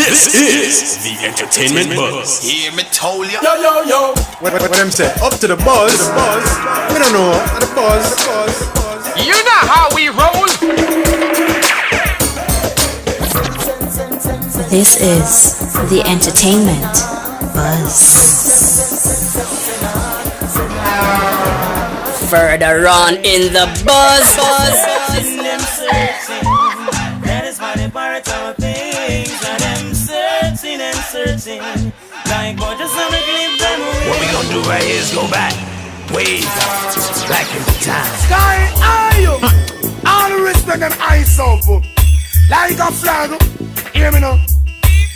This is the Entertainment Buzz. Hear me told ya. Yo. What them say? Up to the buzz. We don't know. The buzz. You know how we roll. This is the Entertainment Buzz. Further on in the buzz. That is why they part of things. And them searching. Like what just on the clip them away. What we gonna do right here is go back. Way back in the time. Sky eye. All the respect and ice up. Like a flag. Hear me now.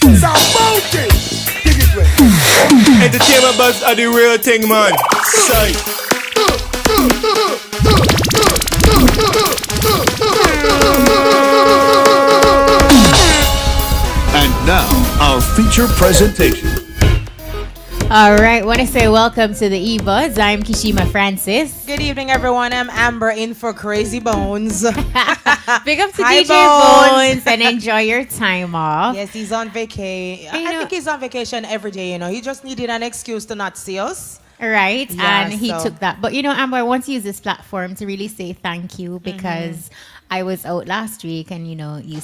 It's a mountain. Dig it way. Entertainment Buzz are the real thing, man. Sight. And now, our feature presentation. All right, want to say welcome to the E-Buzz. I'm Kishima Francis. Good evening, everyone. I'm Amber in for Crazy Bones. Big up to Hi, DJ Bones. Bones and enjoy your time off. Yes, he's on vacation. I think he's on vacation every day, He just needed an excuse to not see us. Right, Yeah, and he so- took that. But Amber, I want to use this platform to really say thank you because I was out last week and, you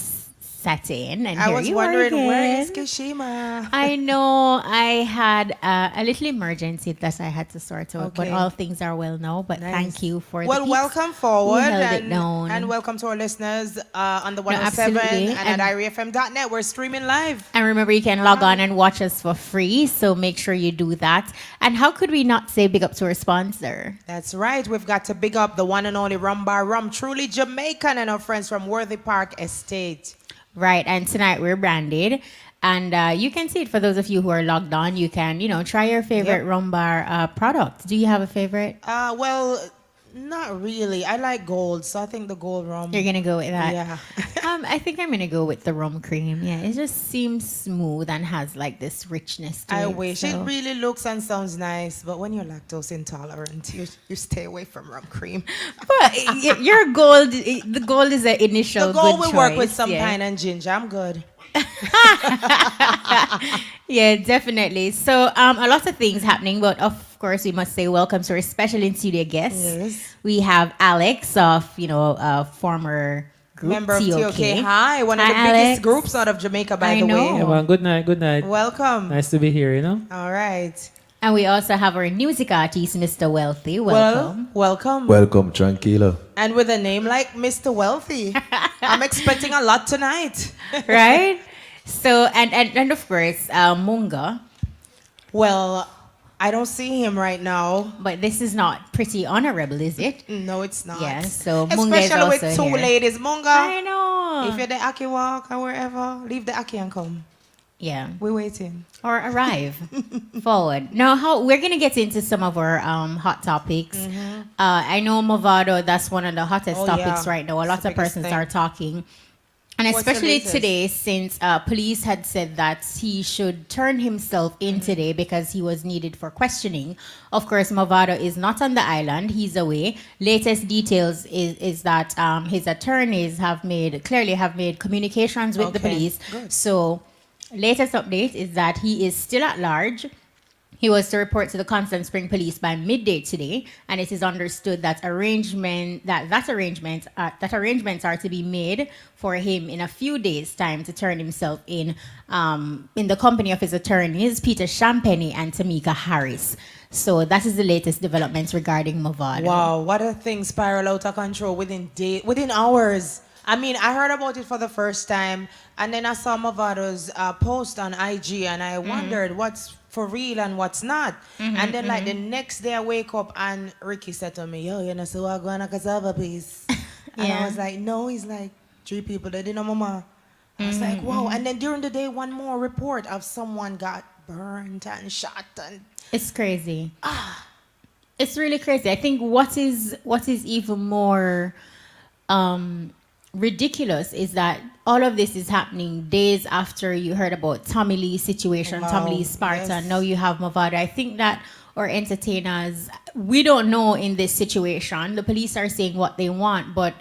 sat in and I here was you wondering, are where is again. Kishima? I know I had a little emergency that I had to sort out, but Okay. all things are well now. But Nice. thank you for the Well, peace. welcome forward held it down. and welcome to our listeners on the 107 absolutely. and And- at IrieFM.net. We're streaming live. And remember, you can log on and watch us for free. So make sure you do that. And how could we not say big up to our sponsor? That's right. We've got to big up the one and only Rum Bar Rum, truly Jamaican, and our friends from Worthy Park Estate. Right. And tonight we're branded. And you can see it for those of you who are logged on. You can, try your favorite Yep. rum bar product. Do you have a favorite? Well, not really. I like gold, so I think the gold rum. You're going to go with that? Yeah. I think I'm going to go with the rum cream. Yeah. It just seems smooth and has like this richness to it. I wish. So- It really looks and sounds nice, but when you're lactose intolerant, you stay away from rum cream. But your gold, the gold is an initial The gold good will work with choice, some yeah. pine and ginger. I'm good. Yeah, definitely. So a lot of things happening, but of course we must say welcome to our special in-studio guests. Yes. We have Alex of, former group Member of TOK. TOK. Hi, one of Hi, the biggest Alex. groups out of Jamaica, by I the know. way. Yeah, man, good night. Welcome. Nice to be here, All right. And we also have our music artist, Mr. Wealthy. Welcome. Welcome. Welcome, tranquilo. And with a name like Mr. Wealthy, I'm expecting a lot tonight. Right? So, and of course, Munga. Well, I don't see him right now. But this is not pretty honorable, is it? No, it's not. Yes, so Munga is Especially with also two here. ladies. Munga, I know. if you're the Aki walk or wherever, leave the Aki and come. Yeah. We're waiting. Or arrive forward. Now, we're gonna get into some of our hot topics. I know Movado, that's one of the hottest Oh, topics yeah. right now. A It's lot the of biggest persons thing. are talking. And What's the especially latest? today, since police had said that he should turn himself in today because he was needed for questioning. Of course, Movado is not on the island. He's away. Latest details is that his attorneys have made communications with the Okay, police. good. So latest update is that he is still at large. He was to report to the Constant Spring Police by midday today, and it is understood that arrangements are to be made for him in a few days' time to turn himself in the company of his attorneys, Peter Champagny and Tamika Harris. So that is the latest developments regarding Movado. Wow, what a thing spiral out of control within hours. I mean, I heard about it for the first time, and then I saw Movado's post on IG, and I wondered what's for real and what's not. And then, like, the next day I wake up, and Ricky said to me, yo, so we're going to cassava piece. And Yeah. I was like, no, he's like, 3 people that didn't know mama. I was like, wow. And then during the day, one more report of someone got burnt and shot. And It's crazy. It's really crazy. I think what is even more ridiculous is that all of this is happening days after you heard about Tommy Lee's situation, Wow, Tommy Lee Sparta. yes. Now you have Movado. I think that our entertainers, we don't know in this situation. The police are saying what they want, but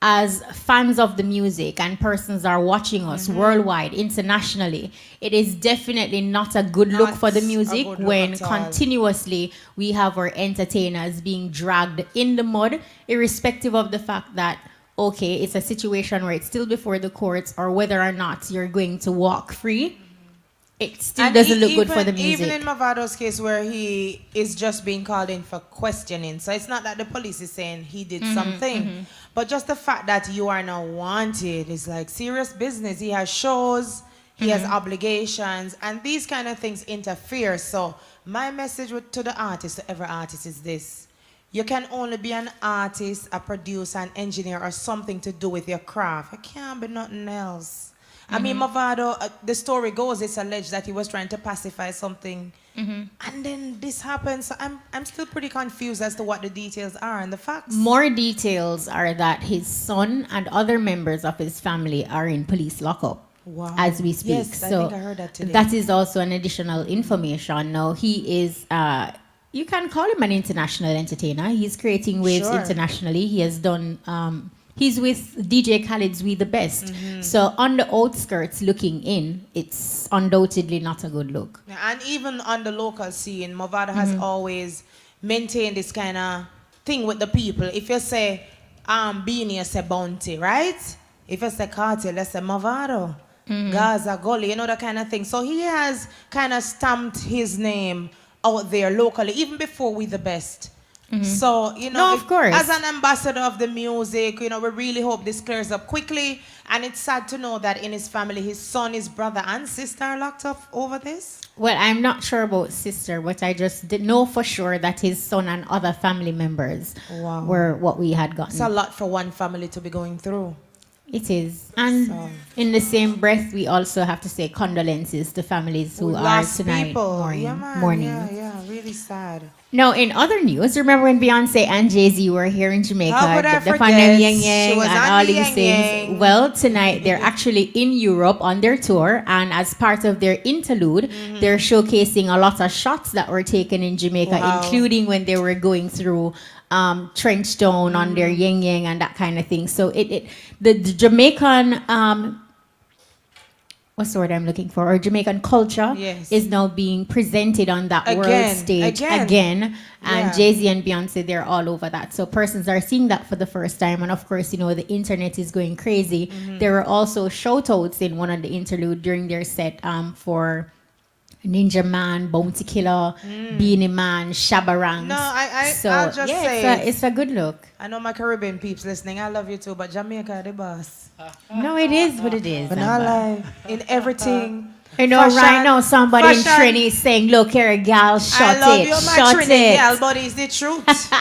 as fans of the music and persons are watching us worldwide, internationally, it is definitely not a good look Not for the a music good look when at all. continuously we have our entertainers being dragged in the mud, irrespective of the fact that, okay, it's a situation where it's still before the courts or whether or not you're going to walk free. It still And doesn't look even, good for the music. Even in Mavado's case where he is just being called in for questioning. So it's not that the police is saying he did something. But just the fact that you are now wanted is like serious business. He has shows, he has obligations, and these kind of things interfere. So my message to the artist, to every artist is this. You can only be an artist, a producer, an engineer, or something to do with your craft. You can't be nothing else. I mean, Mavado, the story goes, it's alleged that he was trying to pacify something. And then this happens. So I'm still pretty confused as to what the details are and the facts. More details are that his son and other members of his family are in police lockup Wow. as we speak. Yes, I So think I heard that today. that is also an additional information. Now, he is, you can call him an international entertainer. He's creating waves Sure. internationally. He has done, he's with DJ Khaled's We the Best. So on the outskirts looking in, it's undoubtedly not a good look. And even on the local scene, Mavado has always maintained this kind of thing with the people. If you say Beanie, you say Bounty, right? If you say Cartel, you say Mavado. Gaza, Gully, you know, that kind of thing. So he has kind of stamped his name out there locally, even before We the Best. So, you know, No, of course. as an ambassador of the music, you know, we really hope this clears up quickly. And it's sad to know that in his family, his son, his brother, and sister are locked up over this. Well, I'm not sure about sister, but I just did know for sure that his son and other family members Wow. were what we had gotten. It's a lot for one family to be going through. It is. And So- in the same breath, we also have to say condolences to families who are Lost tonight people. mourning. Yeah, man. mourning. Yeah, really sad. Now, in other news, remember when Beyonce and Jay-Z were here in Jamaica? How could I the forget? Pandem Yang She Yang was and on all the these Yang things. Yang. Well, tonight they're actually in Europe on their tour, and as part of their interlude, they're showcasing a lot of shots that were taken in Jamaica, Wow. including when they were going through trench town on their Yang Yang and that kind of thing. So the Jamaican what's the word I'm looking for? Or Jamaican culture Yes. is now being presented on that world Again, stage again. And Yeah. Jay-Z and Beyonce, they're all over that. So persons are seeing that for the first time. And of course, you know, the internet is going crazy. There were also shout outs in one of the interlude during their set Mm. for Ninja Man, Bounty Killer, Beanie Man, Shabarangs. No, so, I'll just yeah, say it's a good look. I know my Caribbean peeps listening. I love you too, but Jamaica the boss. No, it is what it is. But not lie in everything. You know, Fashion, right now somebody in fashion. Trini is saying, look here, gal, shut I love it, you, my shut Trinidad it. girl, but it's the truth.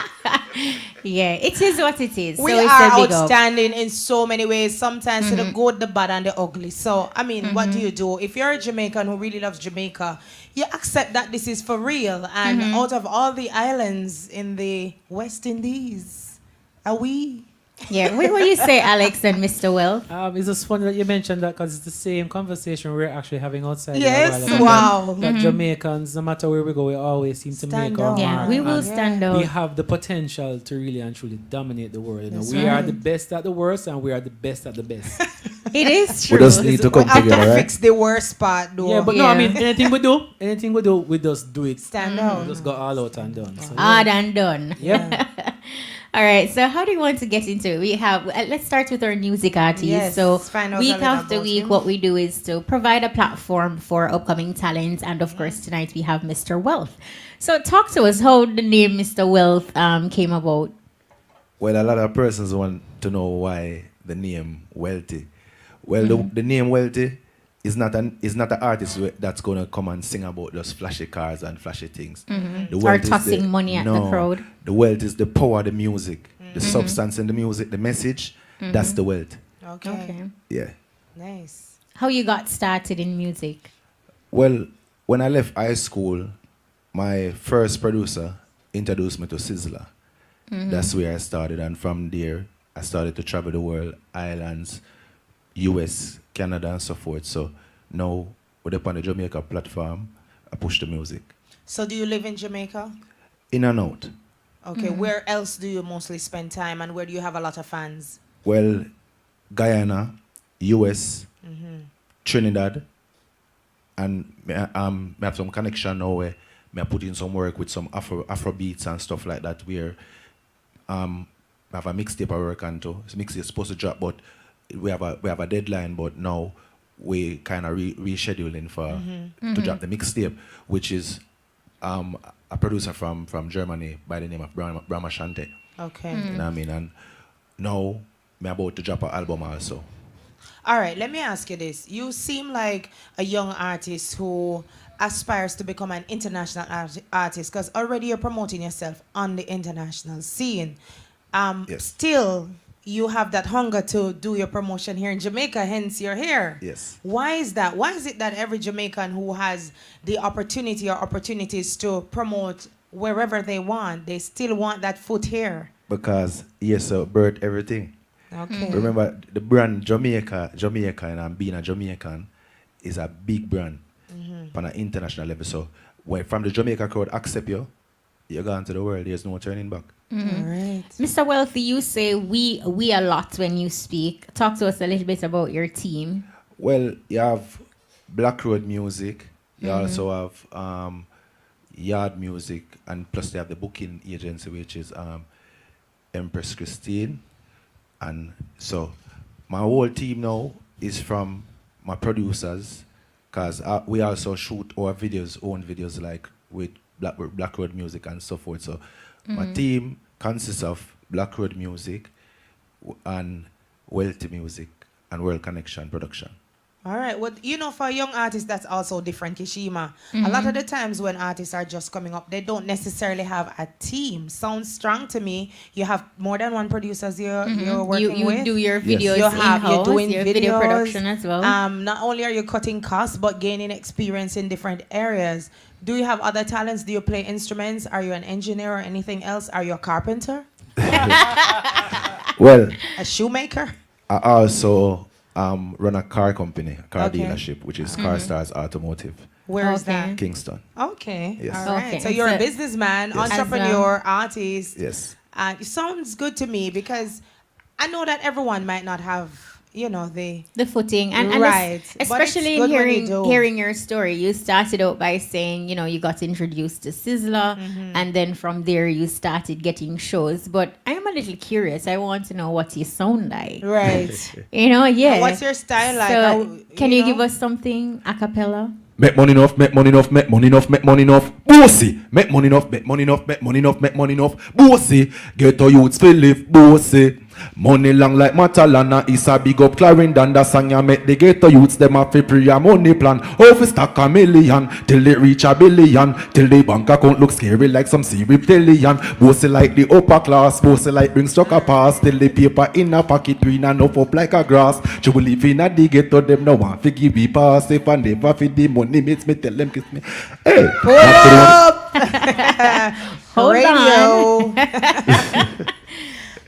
Yeah, it is what it is. We so it's are a big up. outstanding in so many ways, sometimes to the good, the bad, and the ugly. So, I mean, what do you do? If you're a Jamaican who really loves Jamaica, you accept that this is for real. And out of all the islands in the West Indies, are we? Yeah, what do you say, Alex and Mr. Wealth? It's just funny that you mentioned that because it's the same conversation we're actually having outside. Yes, here, wow. That Jamaicans, no matter where we go, we always seem to Stand make our out. Yeah, mark. we will and stand We out. have the potential to really and truly dominate the world. You know, That's we are right. the best at the worst, and we are the best at the best. It is We true. just need to We come have together, to right? fix the worst part, though. yeah, but no, I Yeah. mean anything we do, we just do it. Stand We out. just go all out and done. So, Hard and done. yeah. All right, so how do you want to get into it? We have, let's start with our music artists. Yes, So find out a week little after about week, him. what we do is to provide a platform for upcoming talents. And of course, tonight we have Mr. Wealth. So talk to us how the name Mr. Wealth came about. Well, a lot of persons want to know why the name Wealthy. Well, the name Wealthy is not an artist that's gonna come and sing about just flashy cars and flashy things. The Or wealth is tossing money at the crowd. The wealth is the power of the music, the substance in the music, the message. That's the wealth. Okay. Yeah. Nice. How you got started in music? Well, when I left high school, my first producer introduced me to Sizzler. That's where I started, and from there, I started to travel the world, islands, US, Canada, and so forth. So now, we're up on the Jamaica platform, I push the music. So, do you live in Jamaica? In and out. Okay. Where else do you mostly spend time, and where do you have a lot of fans? Well, Guyana, US, Trinidad, and me have some connection now where me put in some work with some Afro beats and stuff like that where I have a mixtape I work on too. It's mixtape supposed to drop, but we have a deadline, but now we kind of rescheduling for to drop the mixtape, which is a producer from Germany by the name of Brahma Shante. Okay. You know what I mean? And now me about to drop an album also. All right, let me ask you this. You seem like a young artist who aspires to become an international artist because already you're promoting yourself on the international scene. Yes. Still, you have that hunger to do your promotion here in Jamaica, hence you're here. Yes. Why is that? Why is it that every Jamaican who has the opportunity or opportunities to promote wherever they want, they still want that foot here? Because yes, birth everything. Okay. Remember the brand Jamaican and being a Jamaican is a big brand on an international level. So when from the Jamaica crowd accept you, you're gone to the world. There's no turning back. All right. Mr. Wealthy, you say we a lot when you speak. Talk to us a little bit about your team. Well, you have Black Road Music. You also have Yard Music, and plus they have the booking agency, which is Empress Christine. And so my whole team now is from my producers, because we also shoot our own videos like with Black Road Music and so forth. So my team consists of Black Road Music and Wealthy Music and World Connection Production. All right. Well, you know, for a young artist, that's also different, Kishima. A lot of the times when artists are just coming up, they don't necessarily have a team. Sounds strong to me. You have more than one producers you're working with. You do your videos You're doing your videos, video production as well. Not only are you cutting costs, but gaining experience in different areas. Do you have other talents? Do you play instruments? Are you an engineer or anything else? Are you a carpenter? Well, A shoemaker? I also run a car company, a car Okay. dealership, which is Car Stars Automotive, Where is Okay. that? Kingston. Okay. Yes. All right. Okay. So you're a So- businessman, Yes. entrepreneur, artist. Yes. It sounds good to me because I know that everyone might not have, you know, the footing and Right. But especially it's in good when you do. hearing your story. You started out by saying, you know, you got introduced to Sizzla, and then from there you started getting shows. But I am a little curious. I want to know what you sound like. right. You know, yeah. And what's your style like? So, can you know? give us something a cappella? Make money enough, make money enough, make money enough, make money enough. Bossy, make money enough, make money enough, make money enough, make money enough. Bossy, get to youths feel live. Bossy, money long like Matalana is a big up Clarendon. That song ya make the ghetto youths them a fi pre a money plan. How fi stack a million till they reach a billion, till the bank account look scary like some sea reptilian. Bossy like the upper class, bossy like bring struck a pass, till the paper in a pocket green and up like a grass. You will live in a the ghetto them no one fi give me pass. If I never fi the money makes me tell them kiss me. Hey, Pull up! Hold Radio.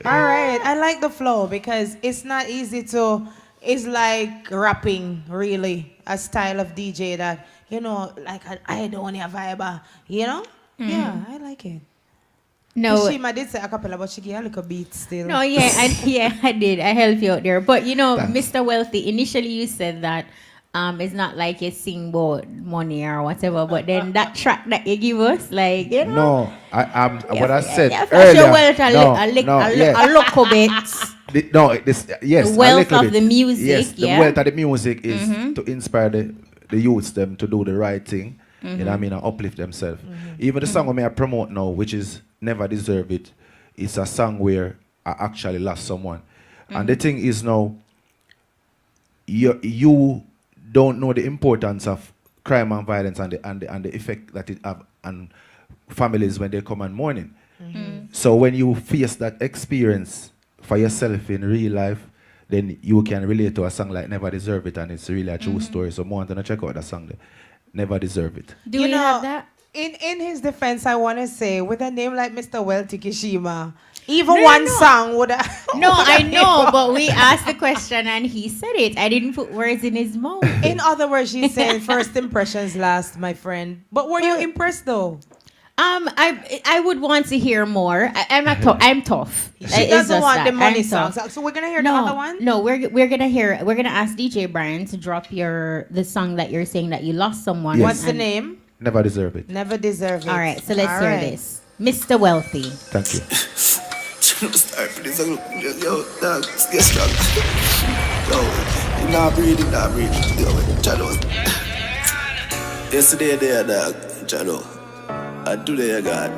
All right. I like the flow because it's not easy to, it's like rapping, really. A style of DJ that, you know, like I don't have vibe, you know? Yeah, I like it. No, She did say a cappella, but she gave a little beat still. no, yeah, I did. I helped you out there. But you know, Mr. Wealthy, initially you said that it's not like you sing about money or whatever, but then that track that you give us, like, you know. no, what I said Yeah, flash earlier. your wealth yeah. a local bit. Yes, The a wealth little of bit. the music, Yes, the yeah. wealth of the music is to inspire the youths them to do the right thing. You know what I mean, and uplift themselves. Even the song I promote now, which is Never Deserve It, it's a song where I actually lost someone. And the thing is now, you don't know the importance of crime and violence and the effect that it have on families when they come on mourning. So when you face that experience for yourself in real life, then you can relate to a song like Never Deserve It, and it's really a true story. So more want to check out that song there. Never Deserve It. Do you have that? In his defense, I want to say, with a name like Mr. Wealthy Kishima, even one song would have... No, I know, but we asked the question and he said it. I didn't put words in his mouth. In other words, she's saying first impressions last, my friend. But were you impressed, though? I would want to hear more. I'm tough. She It's doesn't just want that. the money I'm tough. songs. So we're gonna hear the other one. No, we're gonna ask DJ Brian to drop the song that you're saying that you lost someone. Yes. What's the name? Never deserve it. Never deserve it. All right, so let's All hear right. this. Mr. Wealthy. Thank you. Start for this. Yo, dog, stay strong. Yo, you not breathing, Yo, Chado. Yesterday, there, dog, Chado. I do the God.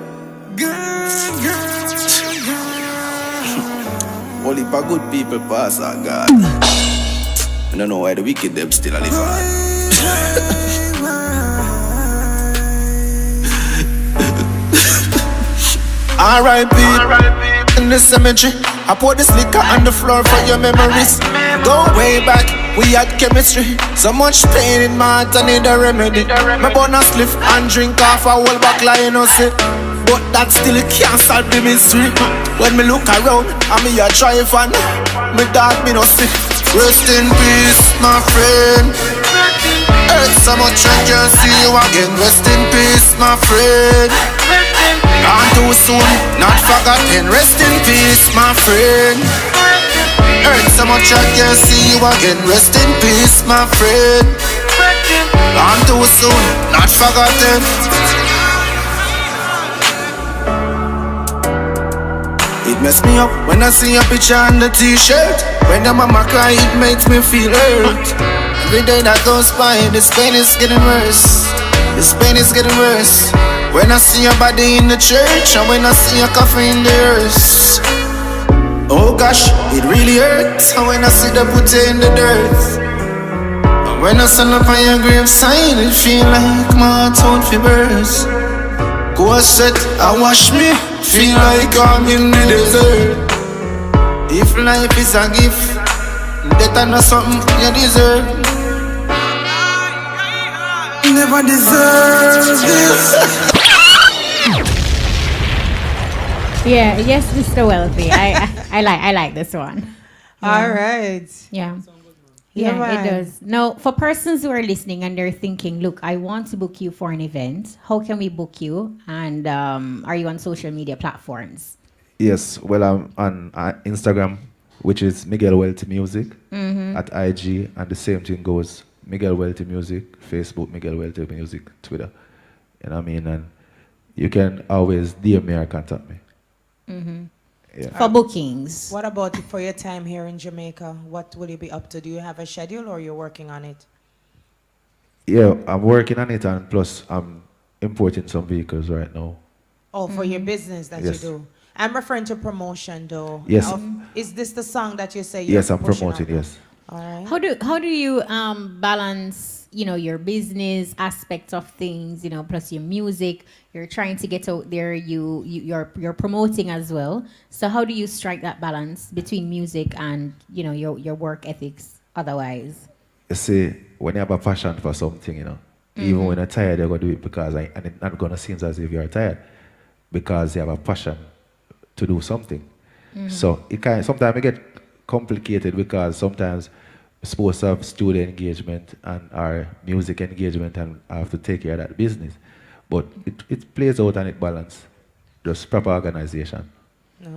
Only for good people pass our God. I don't know why the wicked them still alive on. R.I.P. in the cemetery. I pour this liquor on the floor for your memories. Go way back, we had chemistry. So much pain in my heart, I need a remedy. Me burn a spliff and drink off a whole bottle, you know, see. But that still can't solve the mystery. When me look around, I'm me a drive and me dog me no see. Rest in peace, my friend. Hurt so much I can't see you again. Rest in peace, my friend. Gone too soon, not forgotten. Rest in peace, my friend. Hurt so much I can't see you again. Rest in peace, my friend. Gone too soon, not forgotten. It mess me up when I see a picture on the t-shirt. When the mama cry, it makes me feel hurt. Every day that goes by, this pain is getting worse. This pain is getting worse. When I see your body in the church, and when I see your coffee in the earth. Oh gosh, it really hurts. And when I see the booty in the dirt. And when I stand up on your grave sign, it feel like my heart won't fi burst. Go set, I wash me, feel like I'm in the desert. If life is a gift, that I know something you deserve. Never deserve this. Yeah, yes, Mr. Wealthy. I like this one. All right. Yeah. Yeah, Yeah, man. it does. Now, for persons who are listening and they're thinking, look, I want to book you for an event. How can we book you? And are you on social media platforms? Yes, well, I'm on Instagram, which is Miguel Welty Music at IG, and the same thing goes Miguel Welty Music, Facebook, Miguel Welty Music, Twitter. You know what I mean? And you can always DM me or contact me. Yeah. For bookings. What about for your time here in Jamaica? What will you be up to? Do you have a schedule or you're working on it? Yeah, I'm working on it, and plus I'm importing some vehicles right now. Oh, for your business that Yes. you do. I'm referring to promotion though. Yes. Is this the song that you say you're Yes, I'm pushing promoting, on? yes. All right. How do you balance, your business aspects of things, plus your music? You're trying to get out there, you're promoting as well. So how do you strike that balance between music and your work ethics otherwise? You see, when you have a passion for something, even when you're tired, you're gonna do it and it's not gonna seem as if you're tired because you have a passion to do something. So it sometimes it get complicated because sometimes we're supposed to have student engagement and our music engagement, and I have to take care of that business. But it plays out and it balance. Just proper organization.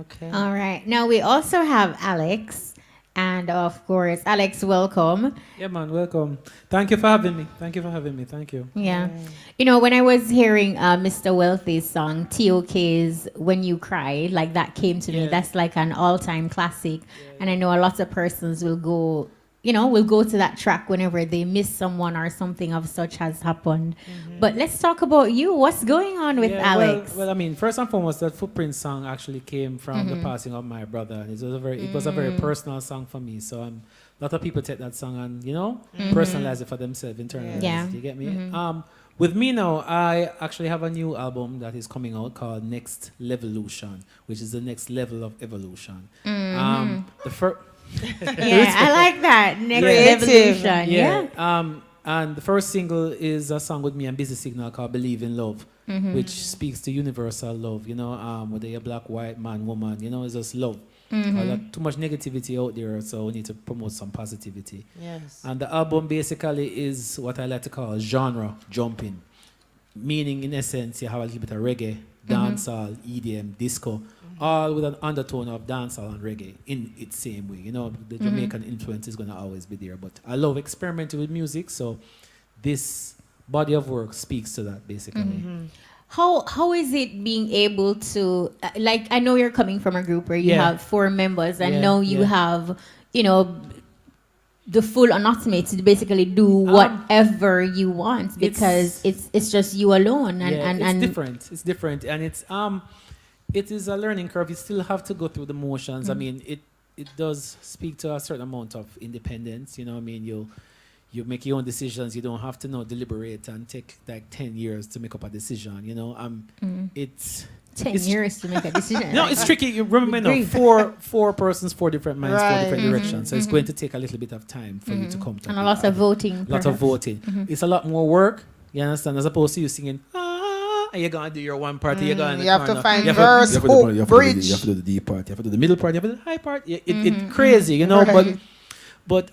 Okay. All right. Now we also have Alex. And of course, Alex, welcome. Yeah, man, welcome. Thank you for having me. Thank you. Yeah. When I was hearing Mr. Wealthy's song, TOK's When You Cry, like that came to me. That's like an all-time classic. And I know a lot of persons will go to that track whenever they miss someone or something of such has happened. But let's talk about you. What's going on with Alex? Well, I mean, first and foremost, that Footprint song actually came from the passing of my brother. It was a very personal song for me. So a lot of people take that song and, personalize it for themselves, internalize Yeah. it. You get me? With me now, I actually have a new album that is coming out called Next Levolution, which is the next level of evolution. The first... Yeah, I like that. Next Creative. evolution. Yeah. And the first single is a song with me and Busy Signal called Believe in Love, which speaks to universal love, whether you're black, white, man, woman, it's just love. Too much negativity out there, so we need to promote some positivity. Yes. And the album basically is what I like to call genre jumping. meaning in essence, you have a little bit of reggae, dancehall, EDM, disco, all with an undertone of dancehall and reggae in its same way. You know, the Jamaican influence is going to always be there. But I love experimenting with music, so this body of work speaks to that, basically. How is it being able to like? I know you're coming from a group where you have 4 members, and now you have, you know, the full autonomy to basically do whatever you want, because it's just you alone, and it's different. It's different, and it is a learning curve. You still have to go through the motions. I mean, it does speak to a certain amount of independence. You know, I mean, you make your own decisions. You don't have to deliberate and take like 10 years to make up a decision. You know, it's 10 years to make a decision. No, it's tricky. You remember now, four persons, 4 different minds, 4 different directions. So it's going to take a little bit of time for you to come to. And a lot of voting. A lot of voting. It's a lot more work. You understand? As opposed to you singing, and you're gonna do your one part. You're gonna. You have to find verse, hook, bridge. You have to do the deep part. You have to do the middle part. You have to do the high part. It's crazy, you know. Right. But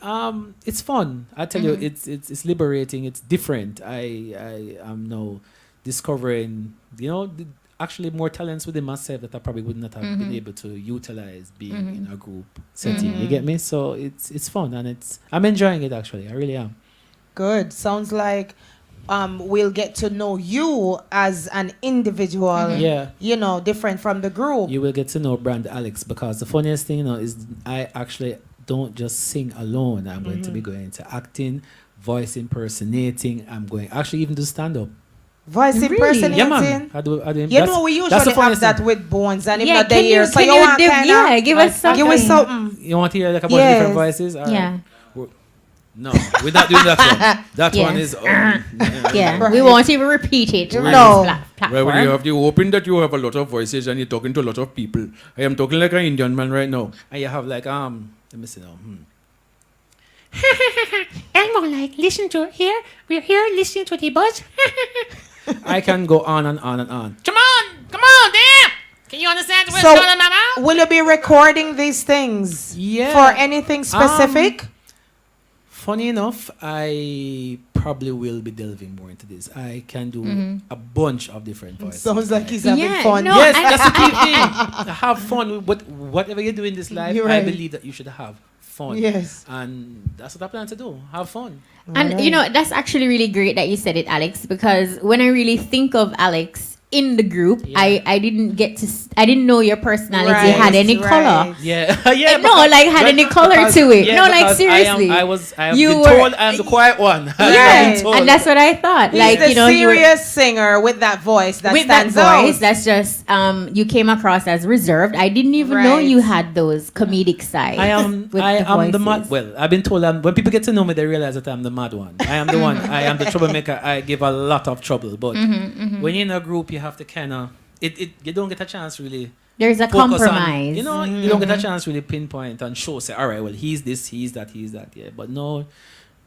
it's fun. I tell you, it's liberating. It's different. I am now discovering, you know, actually more talents within myself that I probably would not have been able to utilize being in a group setting. You get me? So it's fun, and I'm enjoying it actually. I really am. Good. Sounds like we'll get to know you as an individual. Yeah. You know, different from the group. You will get to know Brand Alex, because the funniest thing, you know, is I actually don't just sing alone. I'm going to be going into acting, voice impersonating. I'm going actually even do stand up. Voice impersonating. Yeah, man. I do you know, we usually have that with Bones, and if not they hear. So you want give us something. Give us something. You want to hear like a bunch of different voices? All yeah. Right. No, we're not doing that one. That one is. Yeah, we won't even repeat it. No. Well, when you have the hoping that you have a lot of voices and you're talking to a lot of people. I am talking like an Indian man right now. And you have like let me see now. Elmo, like, listen to here. We're here listening to the buzz. I can go on and on and on. Come on, damn! Can you understand what's going on in my mouth? Will you be recording these things? Yeah. For anything specific? Funny enough, I probably will be delving more into this. I can do a bunch of different voices. Sounds like he's having fun. No, yes, that's the key thing. Have fun with whatever you do in this life. Right. I believe that you should have fun. Yes. And that's what I plan to do. Have fun. And you know, that's actually really great that you said it, Alex, because when I really think of Alex in the group, I didn't know your personality had any color. Yeah. Had any color to it. Yeah, no, like seriously. I have been told I'm the quiet one. Yes, and that's what I thought. He's like, the you know, serious singer with that voice that stands out. That's just you came across as reserved. I didn't even know you had those comedic sides. I am the mad. Well, I've been told when people get to know me, they realize that I'm the mad one. I am the one. I am the troublemaker. I give a lot of trouble. But when you're in a group, you have to kind of you don't get a chance really. There's a compromise. On, you know, you don't get a chance really pinpoint and show. Say, all right, well, he's this, he's that, he's that. Yeah, but no,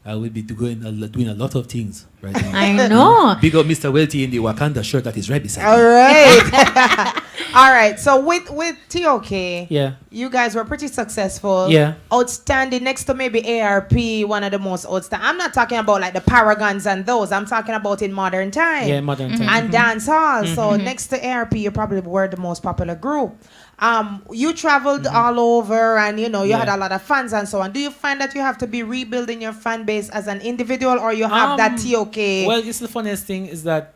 I will be doing a lot of things right now. I know. Big up Mr. Welty in the Wakanda shirt that is right beside All me. right. All right. So with TOK, yeah, you guys were pretty successful. Yeah. Outstanding next to maybe ARP, one of the most outstanding. I'm not talking about like the Paragons and those. I'm talking about in modern time. Yeah, modern time. And dance hall. So next to ARP, you probably were the most popular group. You traveled all over, and you know you had a lot of fans and so on. Do you find that you have to be rebuilding your fan base as an individual, or you have that TOK? Well, it's the funniest thing is that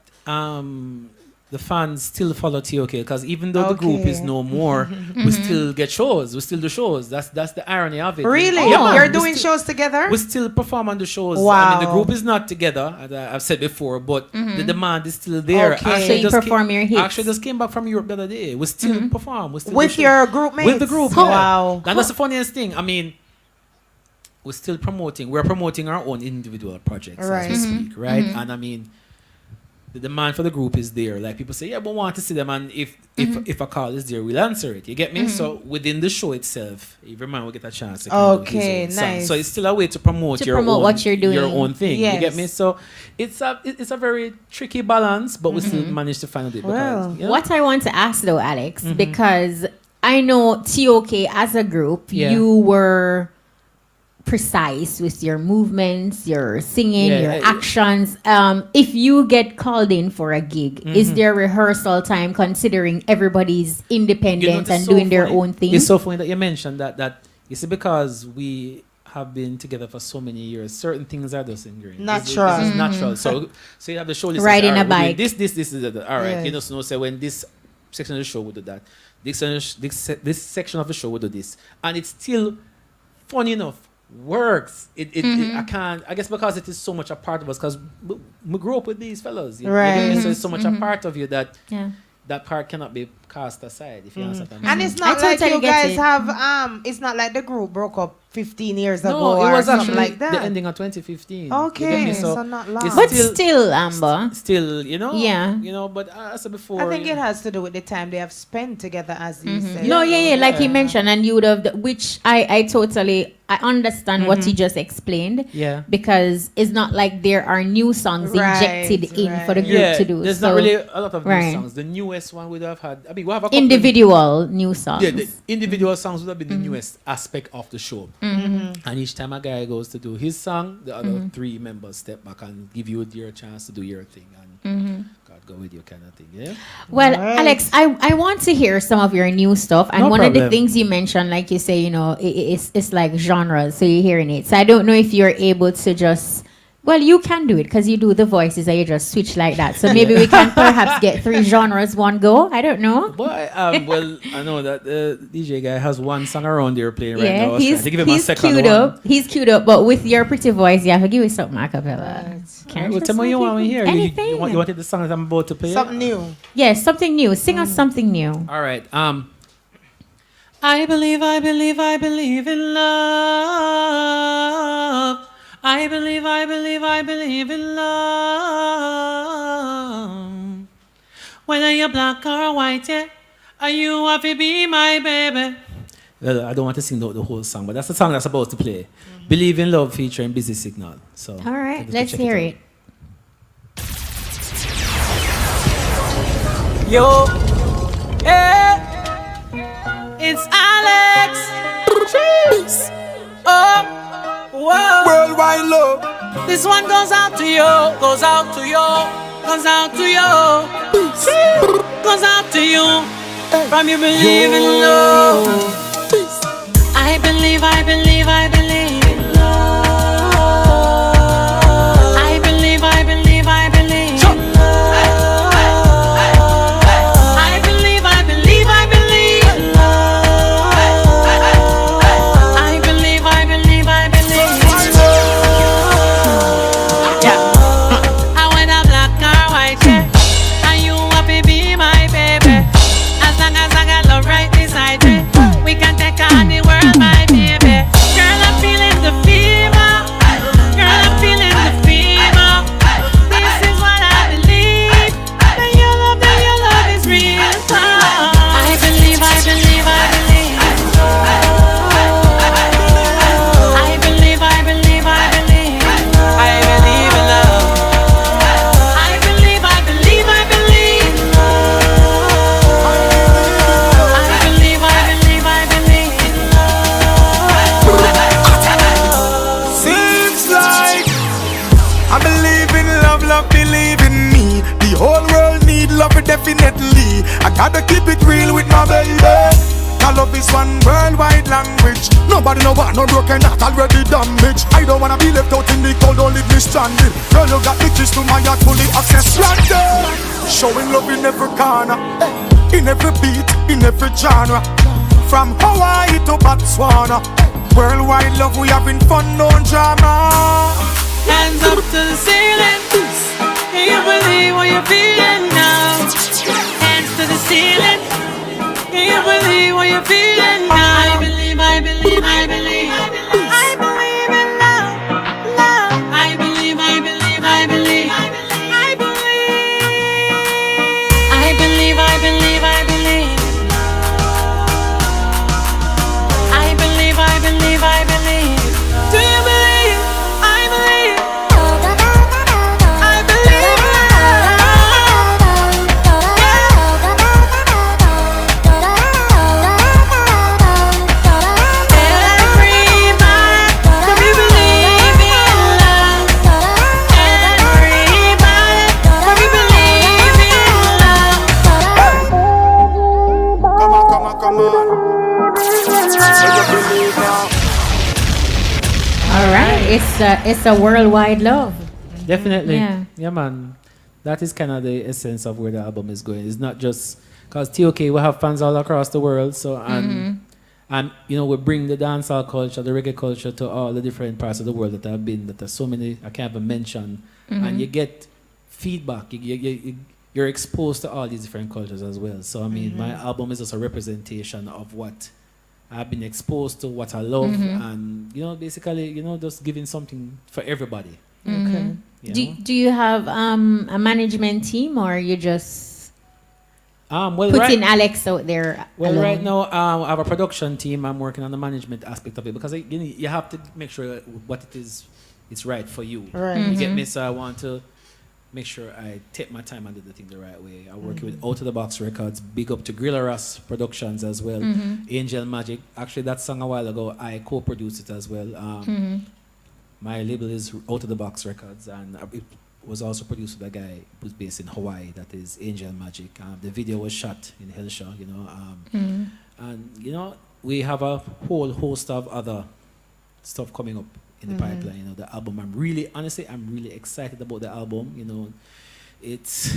the fans still follow TOK, because even though the group is no more, we still get shows. We still do shows. That's the irony of it. Really? Yeah, You're doing shows together? We still perform on the shows. Wow. I mean, the group is not together, as I've said before, but the demand is still there. Okay. So you perform your hits. Actually, just came back from Europe the other day. We still perform. We still With your group mates? With the group, Wow. And that's the funniest thing. I mean, we're still promoting. We're promoting our own individual projects as we speak, right? And I mean, the demand for the group is there. Like people say, yeah, but we want to see them, and if a call is there, we'll answer it. You get me? So within the show itself, every man will get a chance to do his own song. So it's still a way to promote what you're doing, your own thing. Yes. You get me? So it's a very tricky balance, but we still manage to find it. Well, because, you know? What I want to ask though, Alex, because I know TOK as a group, you were precise with your movements, your singing, Yeah, your actions. If you get called in for a gig, is there rehearsal time considering everybody's independent and doing their own thing? It's so funny that you mentioned that. You see, because we have been together for so many years, certain things are just ingrained. Natural. This is natural. So you have the show list. Riding a we're doing bike. This is that. All right. Yes. You just know, say when this section of the show would do that. This section of the show would do this. And it's still, funny enough, works. I guess because it is so much a part of us, because we grew up with these fellas. Right. So it's so much a part of you that that part cannot be cast aside, if you understand what I'm saying. And it's not I like totally you get guys it. have it's not like the group broke up 15 years ago No, it or was something actually like that. the ending of 2015. Okay, You get me? so not long. it's But still, Amber. still, you know. Yeah. You know, but as I said before, I think it has to do with the time they have spent together, as you said. No, like he mentioned, and you would have, which I understand what he just explained. Yeah. Because it's not like there are new songs injected in for the group yeah, to do. there's so, not really a lot of new right. songs. The newest one would have had. I mean, we have a couple individual new songs. Yeah, the individual songs would have been the newest aspect of the show. And each time a guy goes to do his song, the other three members step back and give you your chance to do your thing. And God go with you kind of thing, yeah? Well, Alex, I want to hear some of your new stuff. And No one of the problem. things you mentioned, like you say, you know, it's like genres, so you're hearing it. So I don't know if you're able to just, well, you can do it because you do the voices and you just switch like that. So maybe we can perhaps get 3 genres one go. I don't know. But well, I know that the DJ guy has one song around there playing right now. Yeah, I was trying to give him a he's second queued one. up. He's queued up, but with your pretty voice, you have to give me something a cappella. Can Well, tell me what you want to hear. Anything. You wanted the song that I'm about to play? Something new. Yes, something new. Sing us something new. All right. I believe in love. I believe in love. Whether you're black or white, yeah, and you have to be my baby. Well, I don't want to sing the whole song, but that's the song that's supposed to play. Believe in Love featuring Busy Signal. So All right, just let's check hear out. it. Yo, yeah, it's Alex. Cheese. Oh, whoa. Worldwide love. This one goes out to you, goes out to you, goes out to you, goes out to you. From you believe in love. I believe in love. I believe in love. I believe in love. I believe in love. Yeah. I whether black or white, yeah. And you have to be my baby. As long as I got love right beside me, we can take on the world, my baby. Girl, I'm feeling the fever. Girl, I'm feeling the fever. This is what I believe. That your love is real. I believe. I believe in love. I believe in love. I believe in love. Seems like I believe in love, love believe in me. The whole world need love definitely. I gotta keep it real with my baby. Our love is one worldwide language. Nobody know what, no broken heart already damaged. I don't wanna be left out in the cold, don't leave me stranded. Girl, you got the keys to my heart, fully access granted. Showing love in every corner, in every beat, in every genre. From Hawaii to Botswana, worldwide love, we having fun, no drama. Hands up to the ceiling. Can you believe what you're feeling now? Hands to the ceiling. Can you believe what you're feeling now? I believe. I believe in love, love. I believe. I believe. I believe. I believe. Do you believe? I believe. I believe in love. it's a worldwide love. Definitely. Yeah. Yeah, man. That is kind of the essence of where the album is going. It's not just because TOK we have fans all across the world. So and you know we bring the dancehall culture, the reggae culture to all the different parts of the world that I've been. That there's so many I can't even mention. And you get feedback. You're exposed to all these different cultures as well. So I mean, my album is just a representation of what I've been exposed to, what I love, and you know, basically, you know, just giving something for everybody. Okay. Do you have a management team, or you just Well, putting Alex out there? Well, alone? right now I have a production team. I'm working on the management aspect of it because you know, you have to make sure what it is, it's right for you. Right. You get me? So I want to make sure I take my time and do the thing the right way. I work with Out of the Box Records. Big up to Grilla Ross Productions as well. Angel Magic. Actually, that song a while ago, I co-produced it as well. My label is Out of the Box Records, and it was also produced with a guy who's based in Hawaii. That is Angel Magic. The video was shot in Hillshaw, you know. And you know, we have a whole host of other stuff coming up in the pipeline. You know, the album. I'm really excited about the album. You know, it's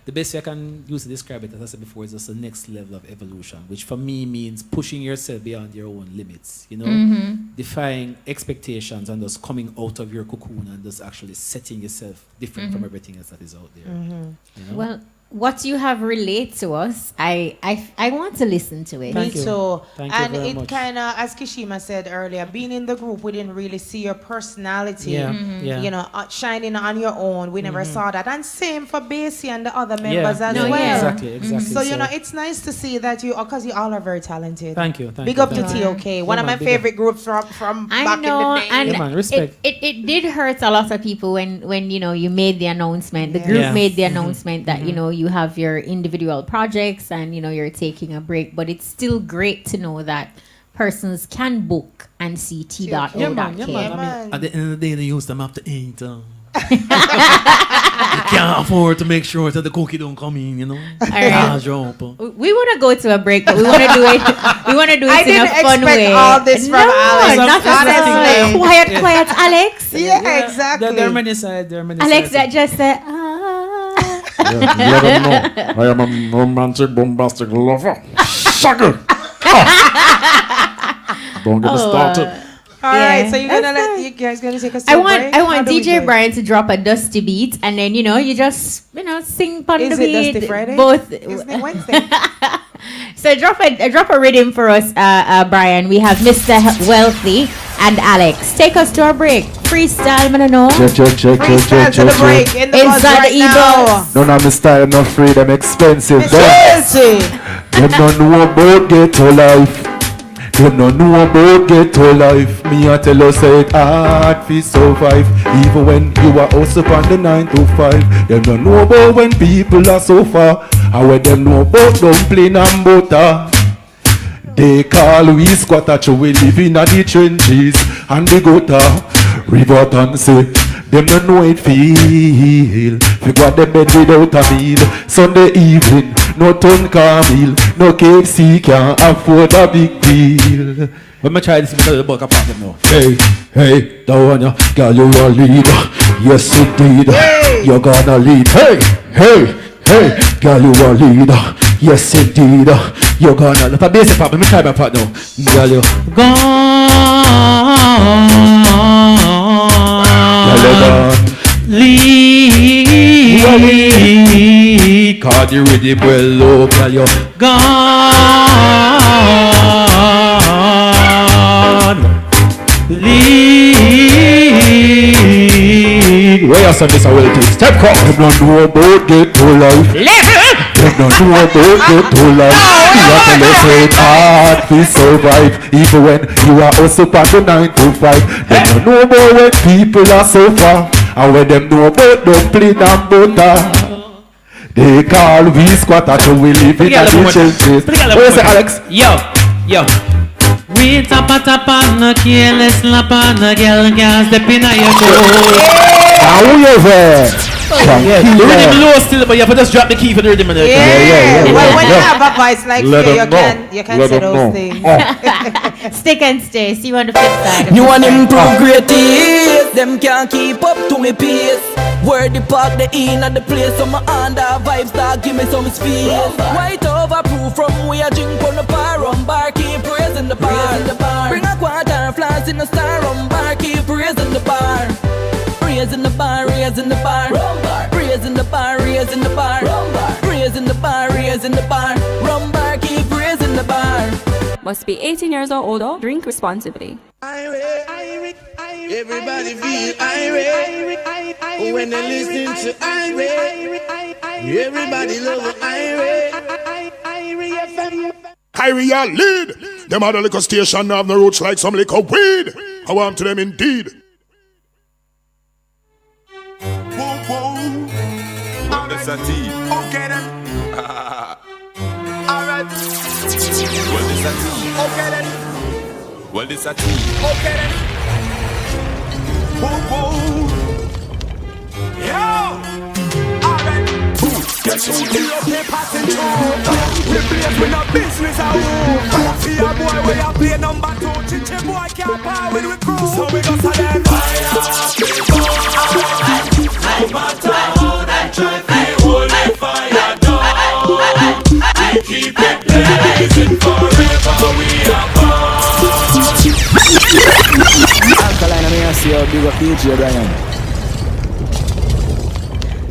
the best way I can use to describe it, as I said before, is just the next level of evolution, which for me means pushing yourself beyond your own limits. You know, defying expectations and just coming out of your cocoon and just actually setting yourself different from everything else that is out there. You know? Well, what you have relayed to us, I want to listen to it. Thank Me you. too. Thank you And very it much. kind of, as Kishima said earlier, being in the group, we didn't really see your personality, you know, shining on your own. We never saw that. And same for Basie and the other members as well. Exactly. So, you know, it's nice to see that you, because you all are very talented. Thank you. Big up to TOK, one of my favorite groups from I back know, in the day. and Yeah, man, respect. it did hurt a lot of people when you know you made the announcement. The group made the announcement that you know you have your individual projects and you know you're taking a break, but it's still great to know that persons can book and see T.O.K. Yeah, man. I mean, at the end of the day, they use them up to eat. You can't afford to make sure that the cookie don't come in, you know. All right. We want to go to a break, but we want to do it. We want to do it in a fun way. All this from Alex. Not Honestly. quiet, Alex. Yeah, exactly. There are many sides. Alex, that just said. Let them know I am a romantic, bombastic lover. Sucker! Don't get me started. All right, so you guys gonna take us to I a want break? I How want do we do DJ it? Brian to drop a dusty beat, and then you know you just sing on Is the it beat. Dusty Friday? Both. Isn't it Wednesday? So drop a rhythm for us, Brian. We have Mr. Wealthy and Alex. Take us to our break. Freestyle, man, no. Check. Freestyle to the break in the bus Inside right the now. e-bus. None of my style, no free, them expensive. Expensive. Them don't know about ghetto life. Them don't know about ghetto life. Me I tell you say it hard fi survive. Even when you are also on the 9 to 5. Them don't know about when people are so far. And when them know about dumpling and butter. They call we squatter, so we live in the trenches and the gutter. River and say, them don't know it feel. We got them bed without a meal. Sunday evening, no ton car meal. No KFC can afford a big deal. Let me try this with the book apart now. Hey, that one ya, girl you a leader. Yes indeed, you're gonna lead. Hey, girl you a leader. Yes indeed, you're gonna. If I basic part, let me try my part now. Girl you gone. Lead. Cause you ready well low, girl you gone. lead. Where you send this a well to step cross. Them don't know about ghetto life. Them don't know about ghetto life. You have to let it hard to survive. Even when you are also part of 9 to 5. Them don't know about when people are so far. And when them know about dumpling and butter. They call we squatter so we live in a kitchen place. What you say, Alex? Yo. We tap on the careless slap on the girl can't step in your toe. Now who you there? Yeah, the rhythm low still, but you have to just drop the key for the rhythm. Yeah. Well, when you have a voice like you, you can say those things. Stick and stay. See you on the flip side. You want improve great taste. Them can't keep up to me pace. Where the park, the in and the place. So my under vibes that give me some space. White overproof from where I drink on the bar. Rum bar, keep praising the bar. Bring a quarter flask in the star. Rum bar, keep praising the bar. Raising the bar, raising the bar. Raising the bar, raising the bar. Raising the bar, raising the bar. Rum bar, keep raising the bar. Must be 18 years or older. Drink responsibly. Everybody feel Irie when they listen to Irie. Everybody love Irie. Irie FM. Irie a lead. Them other liquor station have no roots like some liquor weed. I want to them indeed. Whoa, whoa. That's a tea. Okay then. Alright. Well, this a tea. Okay then. Well, this a tea. Okay then. Whoa, whoa. Yo. Alright. Guess who the okay passing through? We play with no business at home. See a boy where you play number 2. Chichi boy can't power with the crew. So we go to them. Fire, people. No matter how they try, they hold the fire down. We keep it blazing forever. We are born. Alkaline, I'm here to see how big up DJ Brian.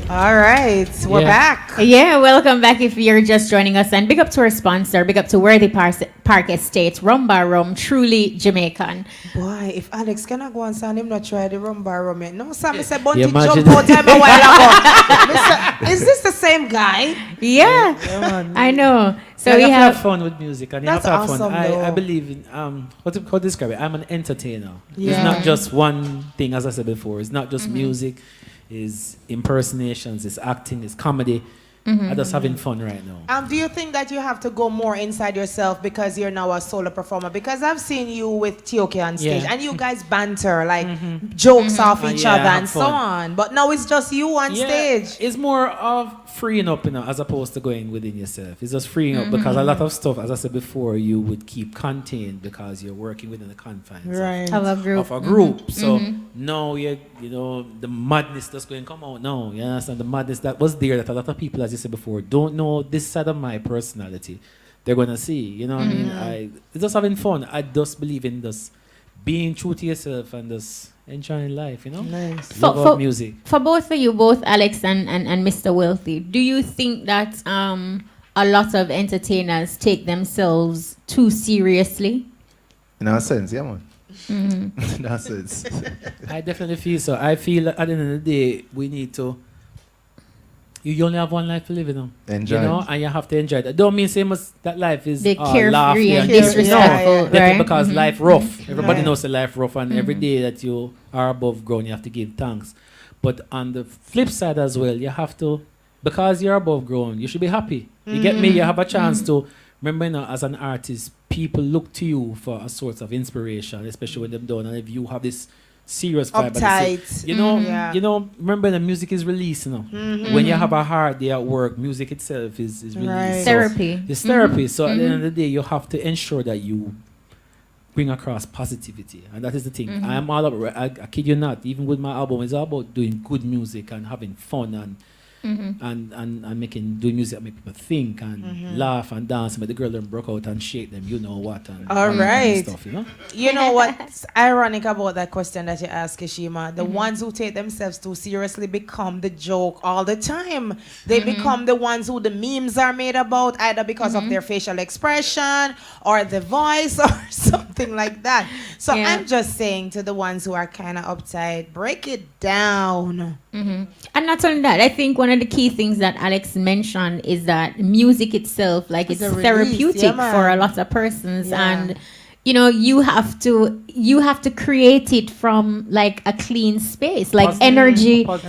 All right, we're back. Yeah, welcome back if you're just joining us. And big up to our sponsor, big up to Worthy Park Estate, Rum Bar Rum, truly Jamaican. Boy, if Alex cannot go and sound him not try the Rum Bar Rum yet. No, Sam, Mr. Bunty jump out time a while ago. Is this the same guy? Yeah, I know. So yeah, we you have have fun with music, and you That's have to have awesome, fun. though. I believe in how to describe it. I'm an entertainer. Yeah. It's not just one thing, as I said before. It's not just music. It's impersonations. It's acting. It's comedy. I'm just having fun right now. Do you think that you have to go more inside yourself because you're now a solo performer? Because I've seen you with Tioke on stage, and you guys banter, like jokes off each other and so on. But now it's just you on stage. It's more of freeing up, as opposed to going within yourself. It's just freeing up because a lot of stuff, as I said before, you would keep contained because you're working within the confines of a group. Of a group. So now the madness that's going to come out now. You understand? The madness that was there that a lot of people, as you said before, don't know this side of my personality. They're going to see. You know what I mean? It's just having fun. I just believe in just being true to yourself and just enjoying life, Nice. Love music. For both of you, both Alex and Mr. Wealthy, do you think that a lot of entertainers take themselves too seriously? In a sense, yeah, man. In that sense. I definitely feel so. I feel at the end of the day, we need to. You only have one life to live, Enjoy. And you have to enjoy it. Don't mean same as that life is carefree and disrespectful, definitely because life rough. Everybody Right. knows the life rough, and every day that you are above ground, you have to give thanks. But on the flip side as well, you have to, because you're above ground, you should be happy. You get me? You have a chance to remember, as an artist, people look to you for a source of inspiration, especially when them down. And if you have this serious vibe, Uptight. remember the music is released. When you have a hard day at work, music itself is released. Right. So Therapy. it's therapy. So at the end of the day, you have to ensure that you bring across positivity, and that is the thing. I am all about. I kid you not. Even with my album, it's all about doing good music and having fun and doing music that make people think and laugh and dance and make the girl them broke out and shake them, you know what, and All and right. stuff, You know what's ironic about that question that you asked, Kishima? The ones who take themselves too seriously become the joke all the time. They become the ones who the memes are made about, either because of their facial expression or the voice or something like that. So I'm just saying to the ones who are kind of uptight, break it down. And not only that, I think one of the key things that Alex mentioned is that music itself, like it's a release, therapeutic for a lot of persons, and you have to create it from like a clean space. Like energy is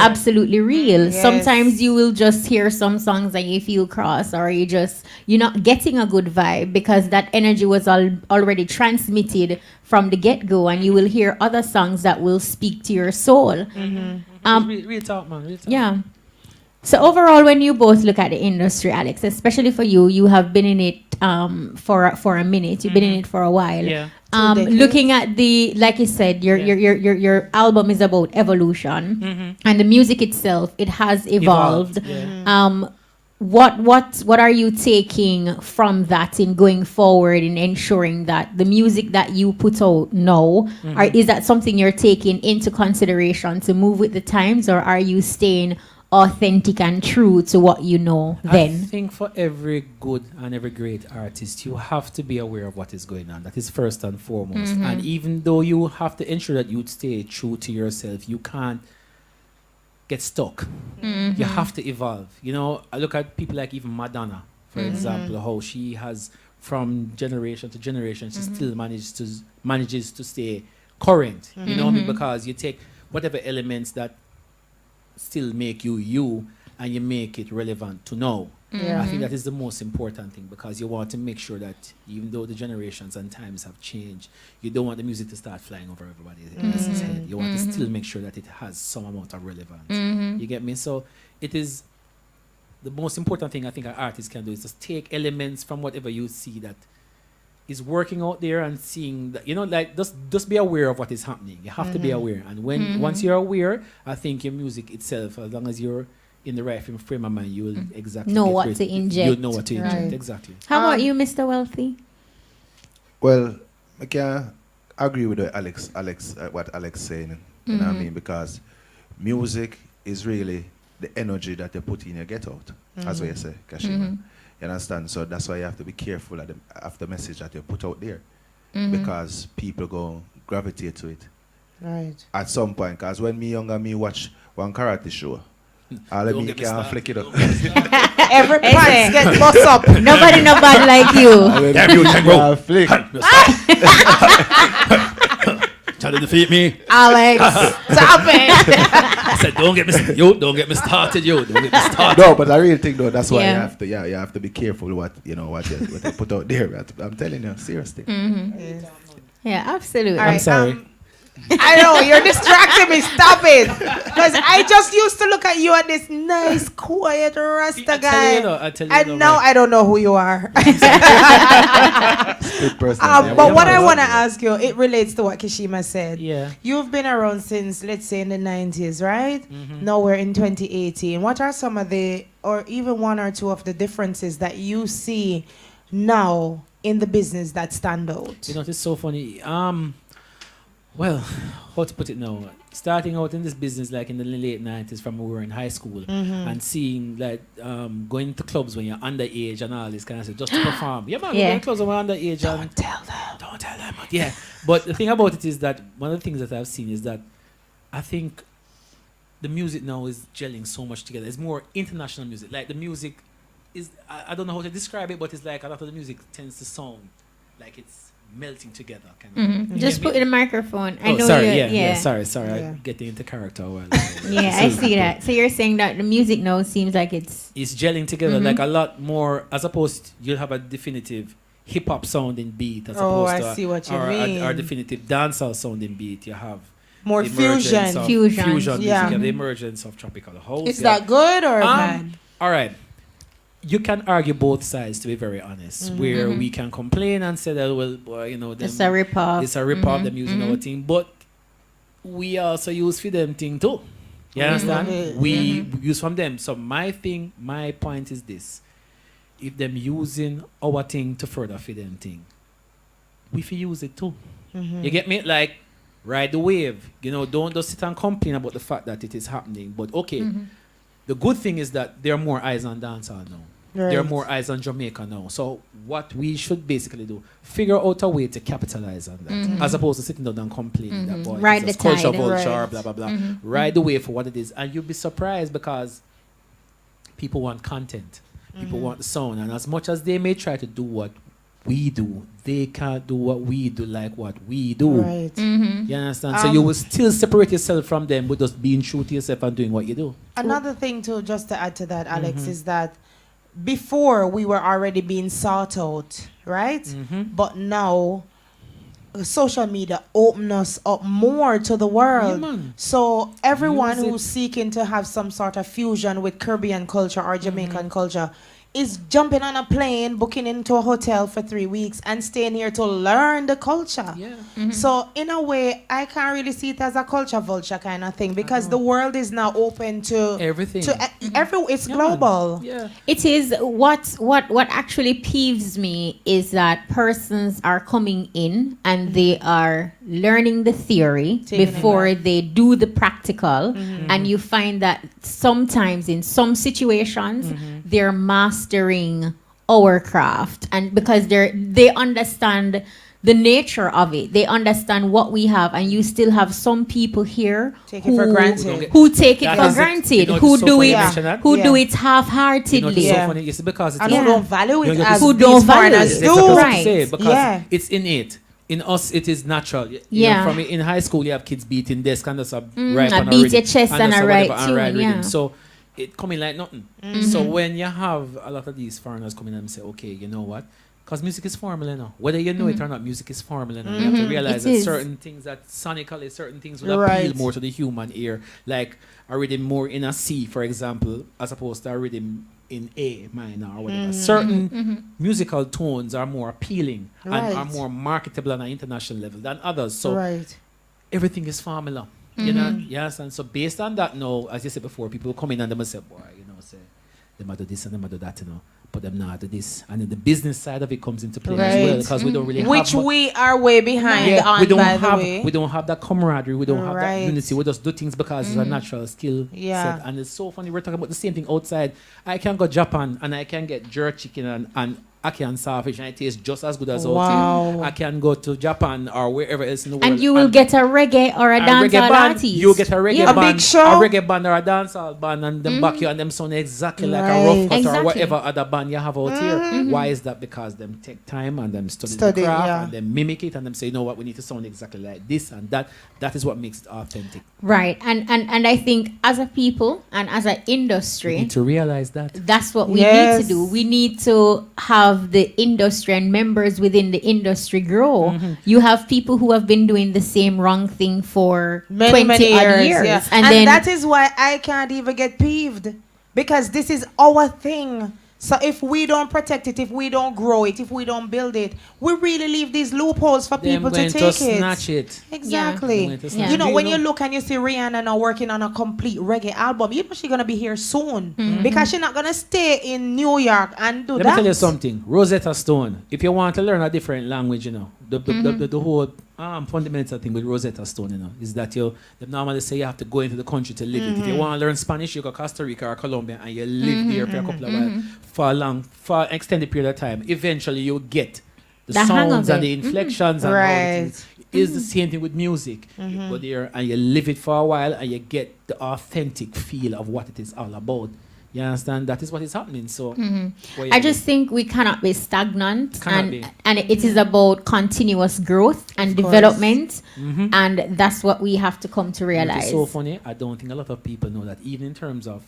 absolutely real. Yes. Sometimes you will just hear some songs and you feel cross, or you're not getting a good vibe because that energy was already transmitted from the get-go, and you will hear other songs that will speak to your soul. Real talk, man. Real talk. Yeah. So overall, when you both look at the industry, Alex, especially for you, you have been in it for a minute. You've been in it for a while. Yeah. Looking at like you said, your album is about evolution, and the music itself, it has evolved. Yeah. What are you taking from that in going forward in ensuring that the music that you put out now, is that something you're taking into consideration to move with the times, or are you staying authentic and true to what you know then? I think for every good and every great artist, you have to be aware of what is going on. That is first and foremost. And even though you have to ensure that you stay true to yourself, you can't get stuck. You have to evolve. You know, I look at people like even Madonna, for example, how she has from generation to generation, she still manages to stay current. You know what I mean? Because you take whatever elements that still make you and you make it relevant to now. I think that is the most important thing, because you want to make sure that even though the generations and times have changed, you don't want the music to start flying over everybody's head. You want to still make sure that it has some amount of relevance. You get me? So it is the most important thing I think an artist can do is just take elements from whatever you see that is working out there and seeing that, you know, like just be aware of what is happening. You have to be aware. And when once you're aware, I think your music itself, as long as you're in the right frame of mind, you will exactly know what to inject. You'll know what to inject, exactly. How about you, Mr. Wealthy? Well, I can agree with what Alex saying. You know what I mean? Because music is really the energy that you put in, you get out. That's what you say, Kashima. You understand? So that's why you have to be careful of the message that you put out there. Because people go gravitate to it. Right. At some point, because when me watch one karate show, all of me can flick it up. Every pants get bust up. Nobody like you. Damn you, Tango. Flick. Trying to defeat me. Alex, stop it. I said, don't get me started, yo. Don't get me started. No, but the real thing though, that's why Yeah. you have to be careful what you put out there. I'm telling you, seriously. Yeah, absolutely. All right, I'm sorry. I know, you're distracting me. Stop it. Because I just used to look at you as this nice, quiet, Rasta guy. And now I don't know who you are. But what I want to ask you, it relates to what Kashima said. Yeah. You've been around since, let's say, in the 90s, right? Now we're in 2018. What are some of the, or even one or two of the differences that you see now in the business that stand out? You know, it's so funny. Well, how to put it now? Starting out in this business like in the late 90s from when we were in high school and seeing like going to clubs when you're underage and all this kind of stuff just to perform. Yeah, man, we go to clubs when we're underage. Don't tell them. Yeah. But the thing about it is that one of the things that I've seen is that I think the music now is gelling so much together. It's more international music. Like the music is, I don't know how to describe it, but it's like a lot of the music tends to sound like it's melting together. Kind of. Just put in a microphone. I know sorry, you. Sorry. I'm getting into character. Well, yeah, I see that. So you're saying that the music now seems like it's gelling together like a lot more, as opposed you'll have a definitive hip hop sounding beat as opposed to see what you mean. Or definitive dancehall sounding beat. You have more fusion. Fusion Yeah. music, and the emergence of tropical house. Is that good or bad? All right. You can argue both sides, to be very honest, where we can complain and say that, well, you know, it's a rip-off. It's a rip-off, them using our thing, but we also use for them thing too. You understand? We use from them. So my point is this. If them using our thing to further for them thing, we fi use it too. You get me? Like, ride the wave. You know, don't just sit and complain about the fact that it is happening. But okay, the good thing is that there are more eyes on dancehall now. Right. There are more eyes on Jamaica now. So what we should basically do, figure out a way to capitalize on that, as opposed to sitting down and complaining that boy, Ride it's the culture tide. vulture, blah blah blah. Ride the wave for what it is, and you'll be surprised because people want content, people want the sound, and as much as they may try to do what we do, they can't do what we do like what we do. Right. You understand? So you will still separate yourself from them, but just being true to yourself and doing what you do. Another thing too, just to add to that, Alex, is that before we were already being sought out, right? But now social media open us up more to the world. Yeah, man. So everyone Use it. who's seeking to have some sort of fusion with Caribbean culture or Jamaican culture is jumping on a plane, booking into a hotel for 3 weeks, and staying here to learn the culture. Yeah. So in a way, I can't really see it as a culture vulture kind of thing because the world is now open to Everything. It's global. Yeah. It is what actually peeves me is that persons are coming in and they are learning the theory Taking it before back. they do the practical, and you find that sometimes in some situations they're mastering our craft, and because they understand the nature of it, they understand what we have, and you still have some people here Take it for granted. who take it That for is it. granted, You know, who it's so do funny you it mention that. who Yeah. do it You know, half-heartedly. it's so Yeah. funny. It's because it's And who don't value it You know, as who these don't value foreigners it. That's do. what I was Right. to say, because Yeah. it's innate. In us, it is natural. You Yeah. know, from in high school, you have kids beating desk and just a right I on a beat rhythm, your chest and just I a write whatever, and tune, rhythm. yeah. So it coming like nothing. So when you have a lot of these foreigners coming and say, okay, you know what? Because music is formula now. Whether you know it or not, music is formula now. You have to realize It that is. certain things that sonically, certain things will appeal Right. more to the human ear. Like a rhythm more in a C, for example, as opposed to a rhythm in A minor or whatever. Certain musical tones are more appealing and are Right. more marketable on an international level than others. So Right. everything is formula. You know, yes, and so based on that now, as you said before, people come in and they must say, boy, you know, say they might do this and they might do that, you know. But them not do this. And then the business side of it comes into play as well, Right. because we don't really Which have we are way behind yeah, on, we don't by the have way. we don't have that camaraderie, we don't have that Right. unity. We just do things because it's a natural skill Yeah. set. And it's so funny, we're talking about the same thing outside. I can go Japan and I can get jerk chicken and ackee and sawfish and it tastes just as good as out Wow. here. I can go to Japan or wherever else in the world. And you will get a reggae or a reggae dancehall band, artist. you get a reggae Yeah. band, A big show. a reggae band or a dancehall band, and them back you and them sound exactly like a Right. rough cut Exactly. or whatever other band you have out here. Why is that? Because them take time and them study Study, the craft yeah. and them mimic it and them say, you know what, we need to sound exactly like this and that. That is what makes it authentic. Right. And I think as a people and as an We industry, need to realize that. that's what we Yes. need to do. We need to have the industry and members within the industry grow. You have people who have been doing the same wrong thing for Many 20 odd years. yeah. And, And then that is why I can't even get peeved because this is our thing. So if we don't protect it, if we don't grow it, if we don't build it, we really leave these loopholes for Them people to going take to it. snatch it. Exactly. Them going to snatch You know, it. when you look and you see Rihanna now working on a complete reggae album, you know she's gonna be here soon because she's not gonna stay in New York and do Let that. me tell you something. Rosetta Stone. If you want to learn a different language, you know, the whole fundamental thing with Rosetta Stone, you know, is that they normally say you have to go into the country to live it. If you want to learn Spanish, you go to Costa Rica or Colombia and you live there for a couple of while, for an extended period of time. Eventually, you get the hang of sounds and it. the inflections and all Right. the things. It is the same thing with music. You go there and you live it for a while and you get the authentic feel of what it is all about. You understand? That is what is happening. So, what you I do. just think we cannot be stagnant, Cannot be. and it is about continuous growth and course. development, and that's what we have to come to You know, realize. It's so funny. I don't think a lot of people know that even in terms of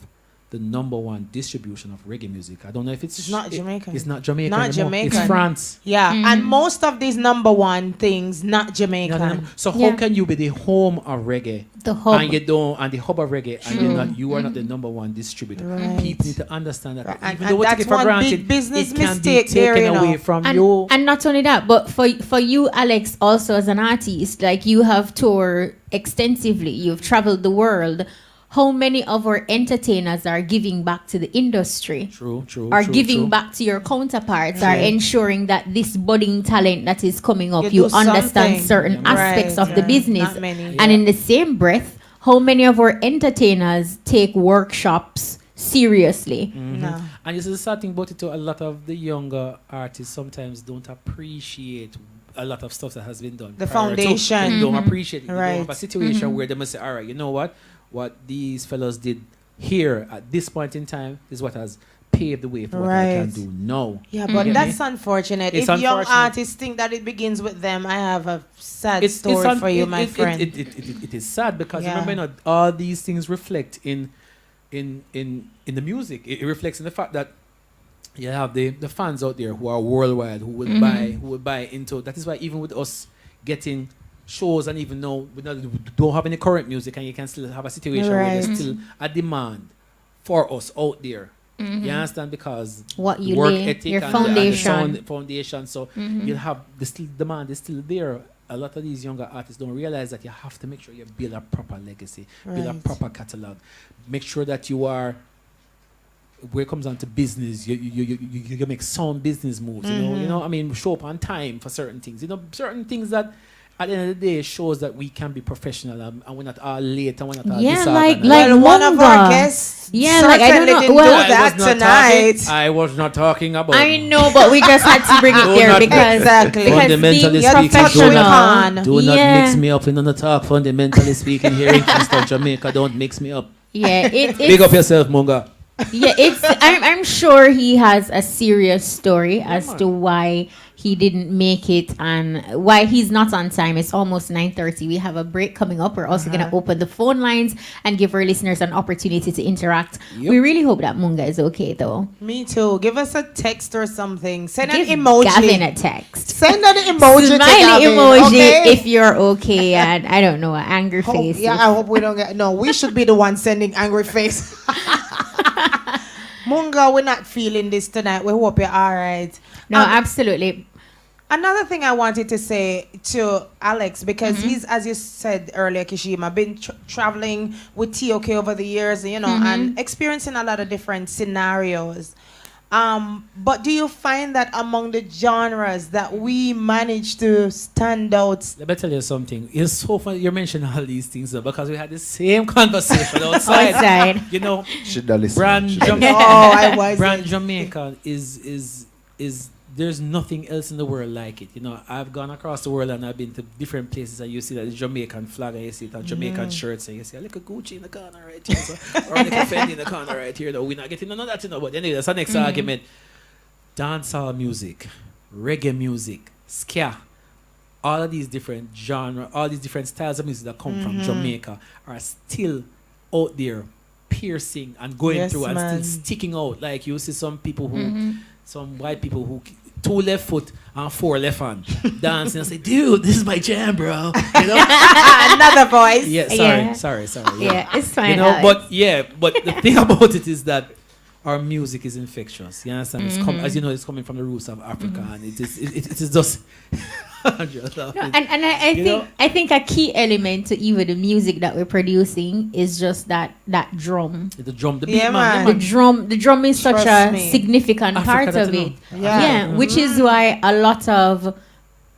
the number one distribution of reggae music, I don't know if it's not Jamaican. It's not Jamaican. Not anymore. Jamaican. It's France. Yeah, and most of these number one things not Jamaican. No. So Yeah. how can you be the home of reggae The hub. and you don't and the hub of reggae and you are not the number one distributor? Right. People need to understand that Right. even And though we take that's it for one granted, big business it can mistake be there, taken you away know. from and, you. and not only that, but for you, Alex, also as an artist, like you have toured extensively, you've traveled the world. How many of our entertainers are giving back to the industry? True. Are true, giving true. back to your counterparts, are ensuring that this budding talent that is coming up, You you do understand something. certain Yeah. aspects Right, of the yeah. business. Not many. And in the same breath, how many of our entertainers take workshops seriously? No. And this is the sad thing about it too. A lot of the younger artists sometimes don't appreciate a lot of stuff that has been done. The prior to. foundation. They don't appreciate it. They Right. don't have a situation where they must say, all right, you know what these fellows did here at this point in time is what has paved the way for what I can Right. do now. Yeah, You but get that's me? unfortunate. It's If young unfortunate. artists think that it begins with them, I have a sad story un- for you, it- my it- friend. It is sad because Yeah. remember, you know, all these things reflect in the music. It reflects in the fact that you have the fans out there who are worldwide who will buy into. That is why even with us getting shows, and even though we don't have any current music, and you can still have a situation where Right. there's still a demand for us out there. You understand? Because What you the work lay, ethic your and foundation. the foundation. So you'll have the still demand is still there. A lot of these younger artists don't realize that you have to make sure you build a proper legacy, build a Right. proper catalog, make sure that you are. Where it comes down to business, you make sound business moves. You know. I mean, show up on time for certain things. Certain things that at the end of the day shows that we can be professional, and we're not all late and we're not all Yeah, disorganized. like Well, one of our Munga. guests Yeah, like I don't certainly know. didn't Well, do that tonight. I was not talking about. I know, but we just had to bring it Do there not because Exactly. fundamentally being speaking, professional. do not Yeah. mix me up. We don't talk fundamentally speaking here in Kingston, Jamaica. Don't mix me up. Yeah, Big up yourself, Munga. Yeah, I'm sure he has a serious story as man. to why he didn't make it and why he's not on time. It's almost 9:30. We have a break coming up. We're also gonna open the phone lines and give our listeners an opportunity to interact. Yep. We really hope that Munga is okay though. Me too. Give us a text or something. Send Give an emoji. Gavin a text. Send an emoji. to Smiley Gavin, emoji okay? if you're okay, and I don't know, an angry Hope- face. yeah, I hope we don't get. No, we should be the one sending angry face. Munga, we're not feeling this tonight. We hope you're all right. No, absolutely. Another thing I wanted to say to Alex, because he's, as you said earlier, Kishima, been traveling with TOK over the years, you know, and experiencing a lot of different scenarios. But do you find that among the genres that we manage to stand out? Let me tell you something. It's so funny you mention all these things though, because we had the same conversation outside. Outside. You know, Should have listened. brand Should have Jamaica. Oh, I was. Brand Jamaica is there's nothing else in the world like it. You know, I've gone across the world and I've been to different places and you see that the Jamaican flag and you see it on Jamaican shirts and you see a little Gucci in the corner right here, so, or a little Fendi in the corner right here. Though we're not getting none of that, you know. But anyway, that's our next argument. Dancehall music, reggae music, ska, all of these different genres, all these different styles of music that come from Jamaica are still out there, piercing and going Yes, through and man. still sticking out. Like you see some people who, some white people who, 2 left foot and 4 left hand, dancing and say, "Dude, this is my jam, bro." You know? Another voice. Yeah, Yeah. sorry. Yeah, it's fine. You know, Alex. but the thing about it is that our music is infectious. You understand? It's as you know, it's coming from the roots of Africa, and it is just. I'm just laughing. No, and I You know? think a key element to even the music that we're producing is just that drum. The drum, the beat, Yeah, man. man. The drum is such Trust a me. significant Africa part doesn't of it. know. Yeah. Which is why a lot of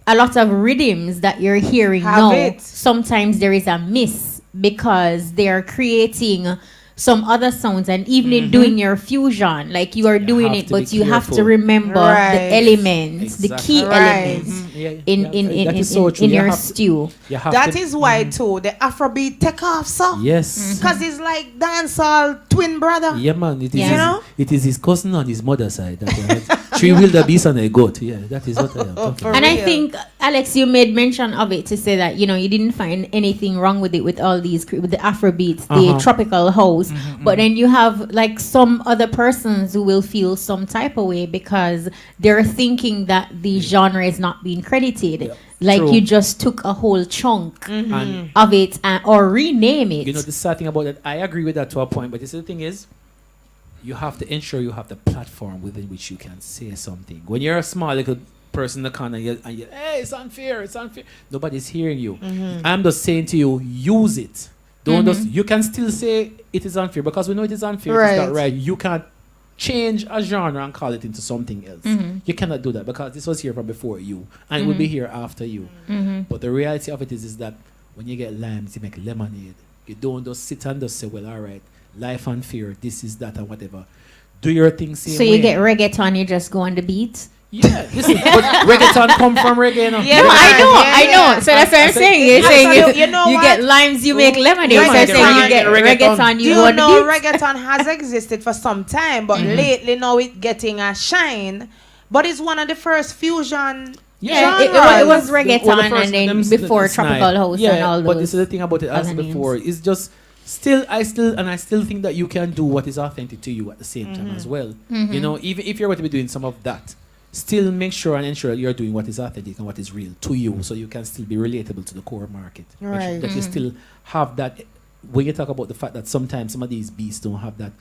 rhythms that you're hearing Have now, it. sometimes there is a miss because they are creating some other sounds, and even in doing your fusion, like you are doing have it, to but be you have to careful. remember Right. the elements, the key Exactly. Right. elements Yeah, in that is so true. in You your have to- stew. You have That to- is why too the Afrobeat take off, so. Yes. Because it's like dancehall twin brother. Yeah, man. It is. Yeah. His, You know? it is his cousin on his mother's side. That he had 3 wildebeest and a goat. Yeah, that is what I am talking For about. And I real. think, Alex, you made mention of it to say that, you know, you didn't find anything wrong with it, with all these, with the Afrobeats, the tropical house. But then you have like some other persons who will feel some type of way because they're thinking that the genre is not being credited. Yeah. Like True. you just took a whole chunk And of it or rename it. you know the sad thing about it, I agree with that to a point. But the thing is, you have to ensure you have the platform within which you can say something. When you're a small little person in the corner and you hey, it's unfair, nobody's hearing you. I'm just saying to you, use it. Don't just, you can still say it is unfair because we know it is unfair. It's not Right. right. You can't change a genre and call it into something else. You cannot do that because this was here from before you and it will be here after you. But the reality of it is that when you get limes, you make lemonade. You don't just sit and just say, well, all right, life and fear, this is that and whatever. Do your thing same So way. you get reggaeton, you just go on the beat. Yeah, listen, but reggaeton come from reggae, you know? Yeah, No, I man, know, yeah, I know. yeah. So that's what I'm saying. You're Yeah, saying so you, you know you what? get limes, you make lemonade. Yeah, So man, I'm saying you get reggaeton. reggaeton, Do you you go on the know beat. reggaeton has existed for some time, but lately now it's getting a shine. But it's one of the first fusion Yeah, genres. it was reggaeton Well, the first and then them before it's nice. tropical house Yeah, and all those. but this is the thing about it as other names. before. It's just I still think that you can do what is authentic to you at the same time as well. You know, even if you're going to be doing some of that, still make sure and ensure that you're doing what is authentic and what is real to you, so you can still be relatable to the core market. Make sure Right. that you still have that. When you talk about the fact that sometimes some of these beats don't have that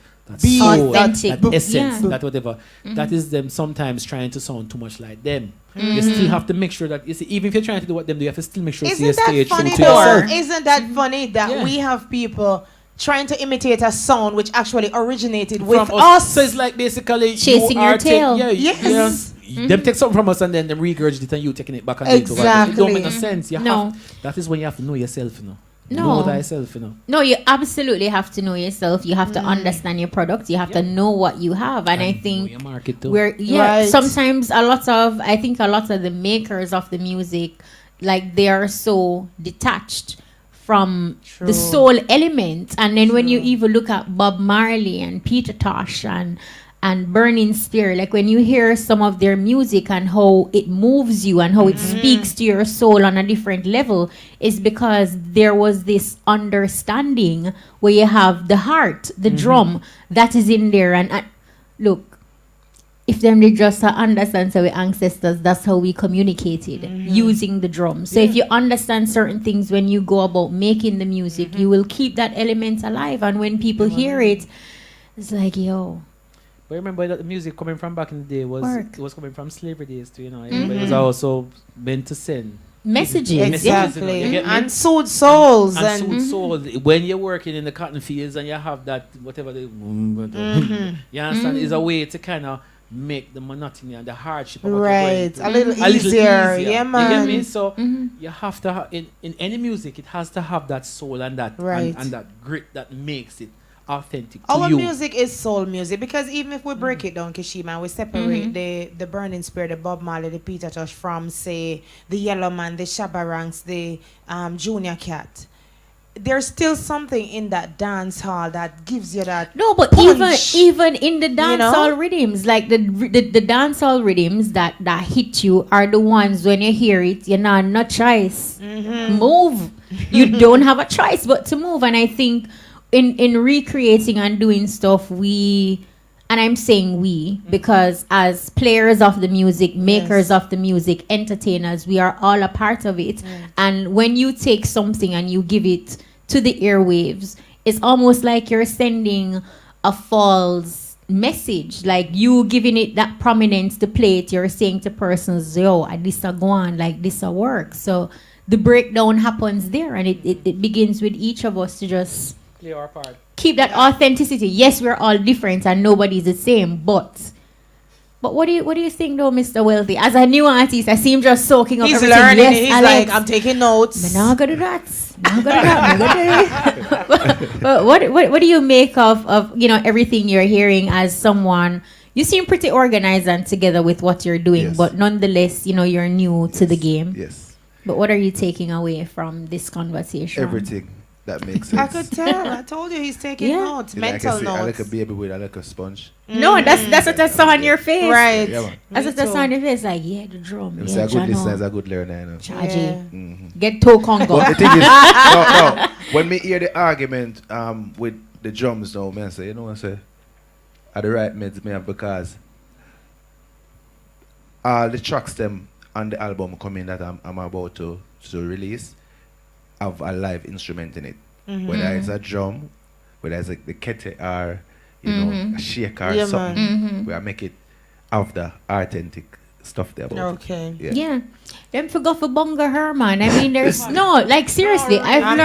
Beat. soul, Authentic. that essence, Yeah. that whatever, that is them sometimes trying to sound too much like them. You still have to make sure that, you see, even if you're trying to do what them do, you have to still make sure Isn't you that stay true funny to though? yourself. Isn't that funny that Yeah. we have people trying to imitate a sound which actually originated with From us? So it's like basically Chasing you your are tail. Yes. Them take something from us and then them regurgitate it and you taking it back and do it over again. It don't make no Exactly. sense. You No. have, that is when you have to know yourself, you know. No. Know thyself, you know. No, you absolutely have to know yourself. You have to understand your product. You have to know what you have. And I know think your market too. Right. sometimes a lot of the makers of the music, like they are so detached from the soul element. And then when you even look at Bob Marley and Peter Tosh and Burning Spear, like when you hear some of their music and how it moves you and how it speaks to your soul on a different level, is because there was this understanding where you have the heart, the drum that is in there. And look, if them they just understand our ancestors, that's how we communicated using the drum. So if you understand certain things when you go about making the music, you will keep that element alive. And when people hear it, it's like, yo. But remember that the music coming from back in the day was Work. it was coming from slavery days too, you know. It was also meant to send Messages, Exactly. You get me? And soothe souls. and soothe soul. When you're working in the cotton fields and you have that whatever the you understand, is a way to kind of make the monotony and the hardship of what you're Right. going A through little easier. Yeah, You man. get me? So you have to in any music, it has to have that soul and that Right. and that grit that makes it authentic to Our you. music is soul music, because even if we break it down, Kishima, we separate the Burning Spear, the Bob Marley, the Peter Tosh from, say, the Yellow Man, the Shabba Ranks, the Junior Cat. There's still something in that dance hall that gives you that. No, but punch. even in the dancehall know? rhythms, like the dancehall rhythms that hit you are the ones when you hear it, you're not no choice. Move. You don't have a choice but to move. And I think in recreating and doing stuff, and I'm saying we, because as players of the music, makers of the music, entertainers, we are all a part of it. And when you take something and you give it to the airwaves, it's almost like you're sending a false message. Like you giving it that prominence to play it, you're saying to persons, yo, this a go on, like this a work. So the breakdown happens there, and it begins with each of us to just Play our part. keep that authenticity. Yes, we're all different and nobody's the same, but what do you think though, Mr. Wealthy? As a new artist, I see him just soaking up He's everything. learning. Yes, He's Alex. like, I'm taking notes. But now I gotta do that. Now I gotta do that. But what do you make of everything you're hearing as someone? You seem pretty organized and together with what you're doing, Yes. but nonetheless, you're new to the game. Yes. But what are you taking away from this conversation? Everything that makes sense. I could tell. I told you he's taking notes, Like I mental say, I like notes. a baby with I like a sponge. No, that's what I saw on your face. Right. Yeah, man. That's Me what I saw too. on your face. Like, yeah, the drum. Them Yeah, say a good listener is Jano. a good learner, you know. Chaji. Get to Congo. But the thing is, no, when me hear the argument with the drums now, man, say, you know what I say? Are the right meds me have, because the tracks them on the album coming that I'm about to release have a live instrument in it. Whether it's a drum, whether it's like the kete or a shaker or Yeah, something, where I make it have the authentic stuff there about Okay. it. Yeah. Them forgot for Bunga Herman. I mean, there's no, like seriously, And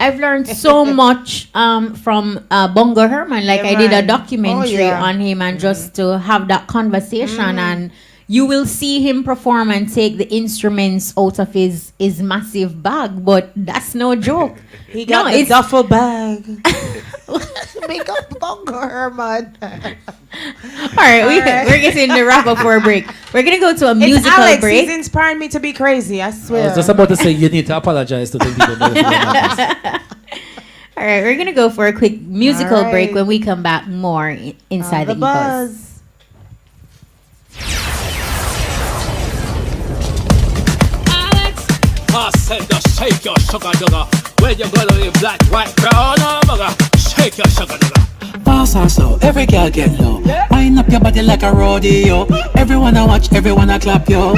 I've learned so much from Bunga Herman. Like Yeah, I did a man. documentary Oh, yeah. on him, and just to have that conversation, and you will see him perform and take the instruments out of his massive bag, but that's no joke. He got No, the it's- duffel bag. Make up Bongo Herman. All right, we're getting the wrap up for a break. We're gonna go to a It's musical Alex. break. He's inspiring me to be crazy. I I swear. was just about to say you need to apologize to the people. All right, we're gonna go for a quick musical All right. break. When we come back, more inside the, E-Buzz. I said to shake your sugar dugger. Where you gonna be black, white, brown or mugger? Shake your sugar dugger. Fast or slow, every girl get low. Wind up your body like a rodeo. Everyone I watch, everyone I clap yo.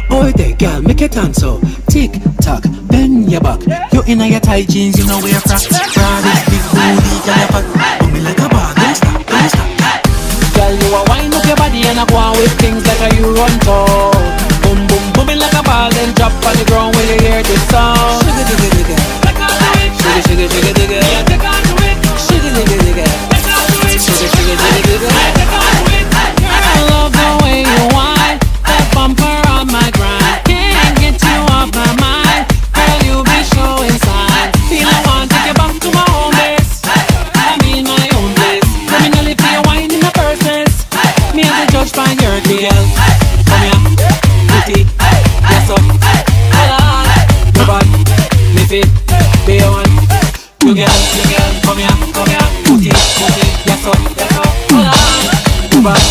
Oh, there, girl, make it dance so. Tick tock, bend your back. You in your tight jeans, you know where from. Broadies, big booty, girl, you fat. Put me like a bar, don't stop, don't stop. Girl, you a wind up your body and I go on with things like a you run tall. Boom boom, booming like a ball, then drop on the ground when you hear this song. Sugar digga digga, sugar sugar sugar digga, sugar digga digga, sugar sugar digga digga. I love the way you whine, that bumper on my grind. Can't get you off my mind, girl, you be showing signs. Feel I want to get back to my home base. I mean my own place. Criminally for your wine in the first place. Me as a judge find your girl. Come here, pretty, yes up. Hold on, your body, lift it, be on. You girl, come here, pretty, yes up, yes up. Hold on, your body,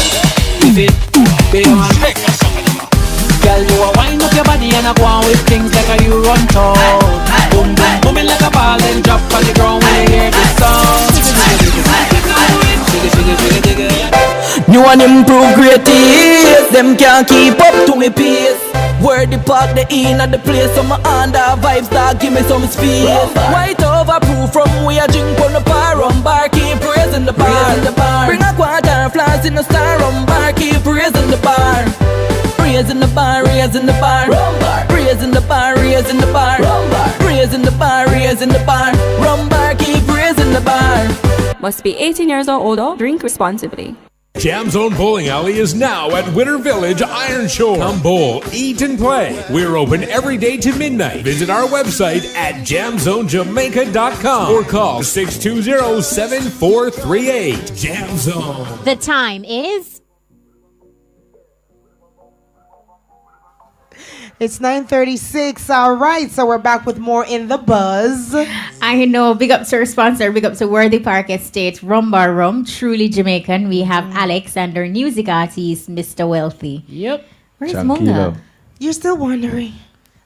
lift it, be on. Girl, you a wind up your body and I go on with things like a you run tall. Boom boom, booming like a ball, then drop on the ground when you hear this song. New and improved great taste. Them can't keep up to me pace. Where the park, the in at the place. So my under vibes that give me some space. White overproof from where I drink on the bar. Rum bar, keep praising the bar. Bring a quarter flask in the star. Rum bar, keep praising the bar. Raising the bar, raising the bar. Raising the bar, raising the bar. Raising the bar, raising the bar. Rum bar, keep raising the bar. Must be 18 years or older. Drink responsibly. Jam Zone Bowling Alley is now at Winter Village, Iron Shore. Come bowl, eat, and play. We're open every day to midnight. Visit our website at jamzonejamaica.com or call 620-7438. Jam Zone. The time is... It's 9:36. All right, so we're back with more in the buzz. I know. Big up to our sponsor. Big up to Worthy Park Estate, Rum Bar Rum, truly Jamaican. We have Alex and our music artist, Mr. Wealthy. Yep. Where's Munga? You're still wondering.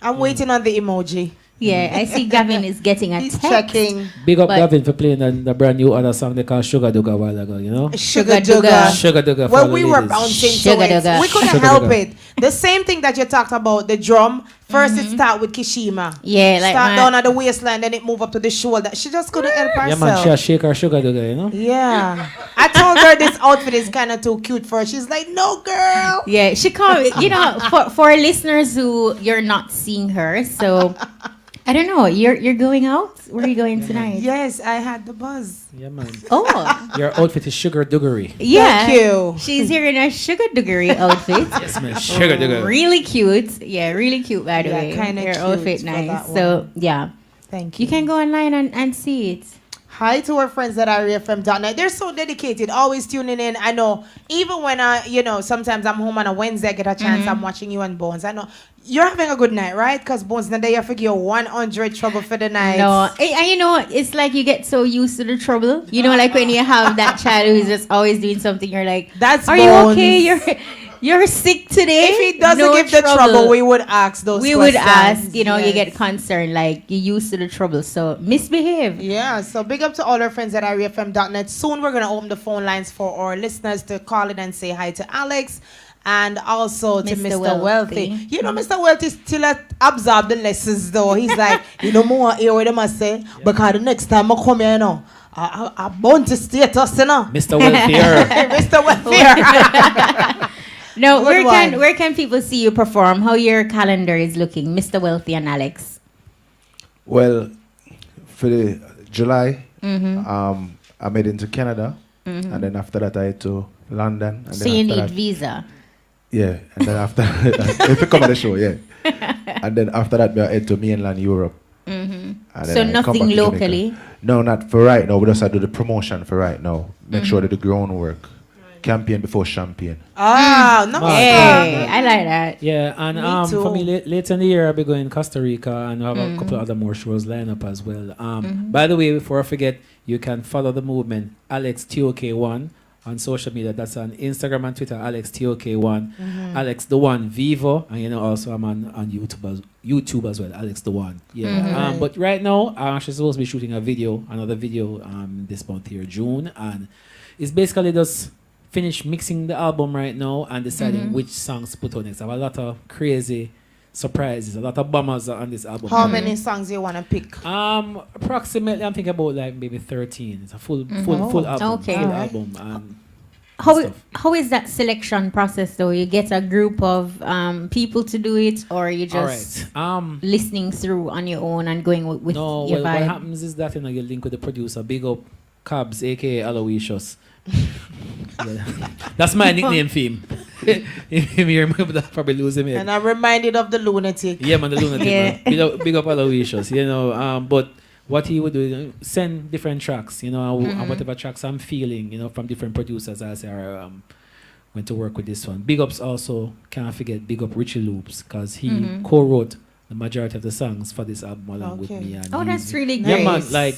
I'm waiting on the emoji. Yeah, I see Gavin is getting a text. Checking. Big up Gavin for playing the brand new other song they call Sugar Dugga a while ago, you know? Sugar Dugga. Sugar Dugga. Well, we were bouncing to it. We couldn't Sugar help Dugga. it. The same thing that you talked about, the drum. First it start with Kishima. Yeah, like start down at the waistline, then it move up to the shoulder. She just couldn't help herself. Yeah, man, she shake her Sugar Dugga, you know? Yeah. I told her this outfit is kind of too cute for her. She's like, no, girl. Yeah, she called, you know, for listeners who you're not seeing her, so... I don't know. You're going out? Where are you going tonight? Yes, I had the buzz. Yeah, man. Oh. Your outfit is Sugar Duggery. Yeah. Thank you. She's here in a Sugar Duggery outfit. Yes, man. Sugar Duggery. Really cute. Yeah, really cute, by the way. Kind of Your cute. outfit for nice. that So, one. yeah. Thank you. You can go online and see it. Hi to our friends at IrieFM.net. They're so dedicated, always tuning in. I know, even when sometimes I'm home on a Wednesday, I get a chance, I'm watching you and Bones. I know you're having a good night, right? Because Bones, the day you figure 100 trouble for the night. No, and you know, it's like you get so used to the trouble. You know, like when you have that child who's just always doing something, you're like, That's are Bones. you okay? You're sick today? If he doesn't No give the trouble, we would ask those We questions. would ask, you Yes. get concerned, like you're used to the trouble. So misbehave. Yeah, so big up to all our friends at IrieFM.net. Soon we're going to open the phone lines for our listeners to call in and say hi to Alex and also to Mr. Mr. Wealthy. Wealthy. You know, Mr. Wealthy still absorb the lessons though. He's like, more hear what them say, because the next time I come here, I bound to status, Mr. Wealthier. Mr. Wealthier. No, Good one. where can people see you perform? How your calendar is looking, Mr. Wealthy and Alex? Well, for the July, I made into Canada, and then after that I had to London. And So then you after need that, visa. Yeah, and then after if you come on the show, yeah. And then after that, I head to mainland Europe. And then So I come nothing back to Jamaica. locally? No, not for right now. We just have to do the promotion for right now. Make sure that the groundwork. Campaign before champagne. Ah, no. Hey, I like that. Yeah, and Me too. for me, later in the year, I'll be going to Costa Rica and have a couple of other more shows lined up as well. By the way, before I forget, you can follow the movement, Alex TOK1, on social media. That's on Instagram and Twitter, Alex TOK1, Alex the One Vivo, and also I'm on YouTube as well, Alex the One. Yeah. But right now I'm actually supposed to be shooting another video this month here, June, and it's basically just finish mixing the album right now and deciding which songs to put on next. I have a lot of crazy surprises, a lot of bombers on this album. How many songs you want to pick? Approximately, I'm thinking about like maybe 13. It's a full album. Okay. Full album. And how is that selection process though? You get a group of people to do it, or you just listening through on your own and going with your vibe? What happens is that you link with the producer. Big up Cabs, aka Aloysius. That's my nickname for him. If you remember that, probably lose him. And I'm reminded of the lunatic. Yeah, man, the lunatic. Man. Big up Aloysius, but what he would do is send different tracks, and whatever tracks I'm feeling, from different producers. I say, went to work with this one. Big ups also, can't forget, big up Richie Loops, because he co-wrote the majority of the songs for this album along with me. And that's really great. Yeah, man, like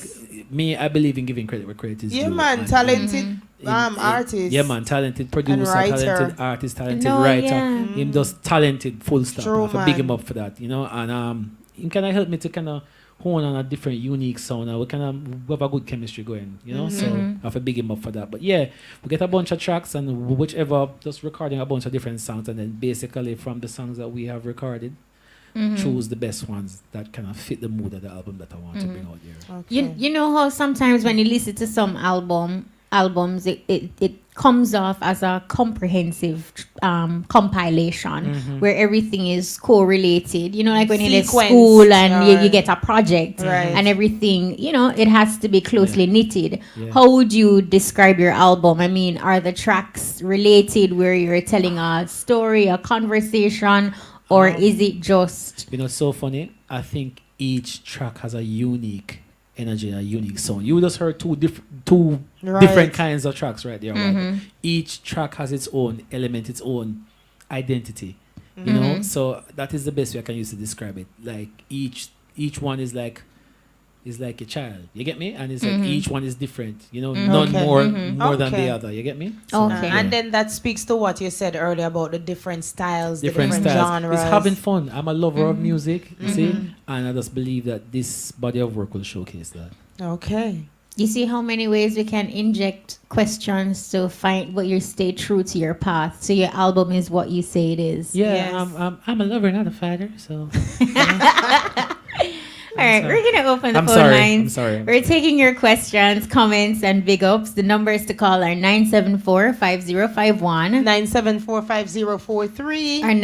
me, I believe in giving credit where credit is due. Yeah, man, talented artist. Yeah, man, talented producer, talented artist, talented writer. Him just talented, full stop. True, I big him up for that, and him kind of helped me to kind of hone on a different, unique sound. We have a good chemistry going, so I have to big him up for that. But yeah, we get a bunch of tracks and whichever, just recording a bunch of different songs, and then basically from the songs that we have recorded, choose the best ones that kind of fit the mood of the album that I want to bring out there. Okay. You know how sometimes when you listen to some albums, it comes off as a comprehensive compilation where everything is correlated. Like when you leave school and you get a project and everything, it has to be closely knitted. Yeah. How would you describe your album? I mean, are the tracks related where you're telling a story, a conversation, or is it just... It's so funny. I think each track has a unique energy, a unique sound. You just heard two different kinds of tracks right there. Right? Each track has its own element, its own identity. So that is the best way I can use to describe it. Like each one is like a child. You get me? And it's like each one is different. None more than the other. You get me? So, and then that speaks to what you said earlier about the different styles, the different genres. It's having fun. I'm a lover of music, you see, and I just believe that this body of work will showcase that. Okay. You see how many ways we can inject questions to find what you stay true to your path. So your album is what you say it is. Yeah, yes. I'm a lover, not a fighter. So. All right, we're going to open the phone lines. I'm sorry. We're taking your questions, comments, and big ups. The numbers to call are 974-5051. 974-5043. Or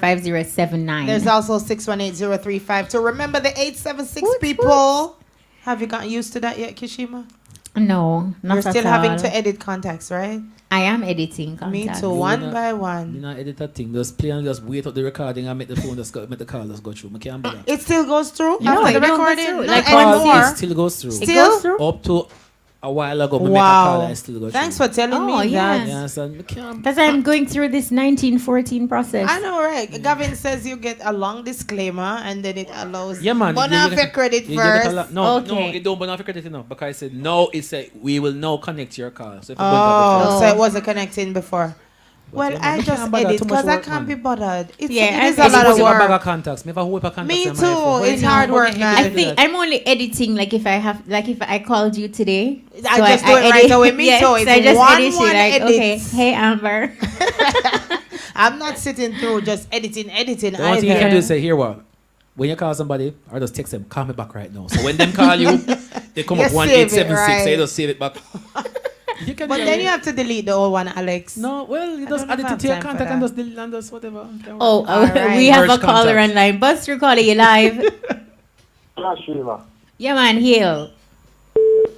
974-5079. There's also 618-035. To remember the 876 people. Have you gotten used to that yet, Kishima? No, not You're still having to edit contacts, right? I am editing contacts. Me too, one by one. You not edit that thing. Just play and just wait up the recording and make the phone make the call just go through. I can't do that. It still goes through? No, after the recording? Like anymore. It still goes through. It goes through? Up to a while ago, make a call and still go through. Thanks for telling me that. Yeah, so because I'm going through this 1914 process. I know, right? Gavin says you get a long disclaimer and then it allows. Yeah, man. Burn off your credit first. No, it don't burn off your credit enough because I said no. It said we will now connect your call. So, so it wasn't connecting before. Well, I just edit because I can't be bothered. It is a lot of work. Me too. It's hard work, man. I think I'm only editing if I called you today. I just do it right away. Me too. It's I just edit you edit. Okay, hey Amber. I'm not sitting through just editing the only thing you can do is say, here what? When you call somebody, or just text them, call me back right now. So when them call you, they come up 1876, so you just save it back. But then you have to delete the old one, Alex. No, well, you just add it to your contact and just delete and just whatever. Oh, right. We have a caller online. Buster calling you live. Yeah, man, Hill.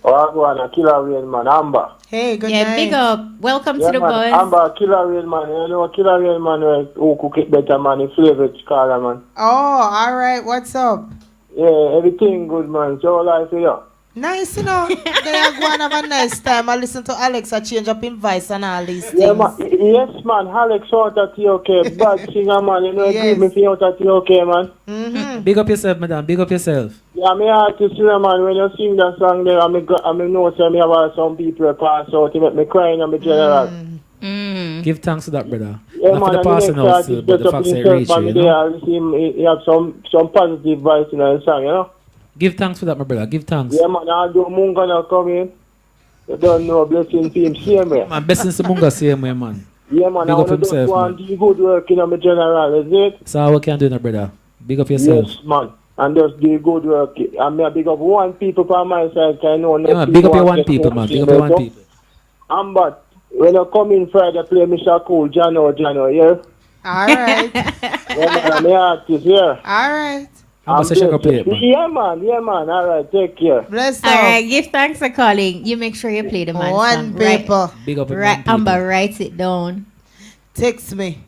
Oh, Killer Rain, man. Amber. Hey, good night. Big up. Welcome to the buzz. Amber, Killer Rain, man. You know, Killer Rain, man, who cook it better, man. His favorite caller, man. Oh, all right. What's up? Yeah, everything good, man. So life here. Nice, you know. They are going to have a nice time. I listen to Alex. I change up in voice and all these things. Yeah, man. Yes, man. Alex out at TOK. Bad singer, man. You know, agree with me out at TOK, man. Mm-hmm. Big up yourself, madam. Big up yourself. Yeah, me artist, you know, man. When you sing that song there, I know say me have some people pass out. It make me crying in my general. Give thanks to that, brother. Yeah, Not man. for the passing out, still, but the fact that it reached you, you know? He have some positive vibes in the song, you know. Give thanks for that, my brother. Give thanks. Yeah, man. Although Munga not come in, you don't know blessing to him same way. Man, blessings to Munga same way, man. Yeah, man. Big I up want himself, to man. do good work in my general, is it? So what can do now, brother? Big up yourself. Yes, man. And just do good work. And me a big up one people from my side, can know. Yeah, man, big up your one people, man. Big up your one people. And but when you come in Friday, play Mr. Cool, Jano, yeah? All right. Yeah, man. Me artist, yeah. All right. I'm going to check play it, man. Yeah, man. All right, take care. Bless All right, give thanks for calling. You make sure you play the man One song. paper. Big up Right, Amber, write it down. Text me.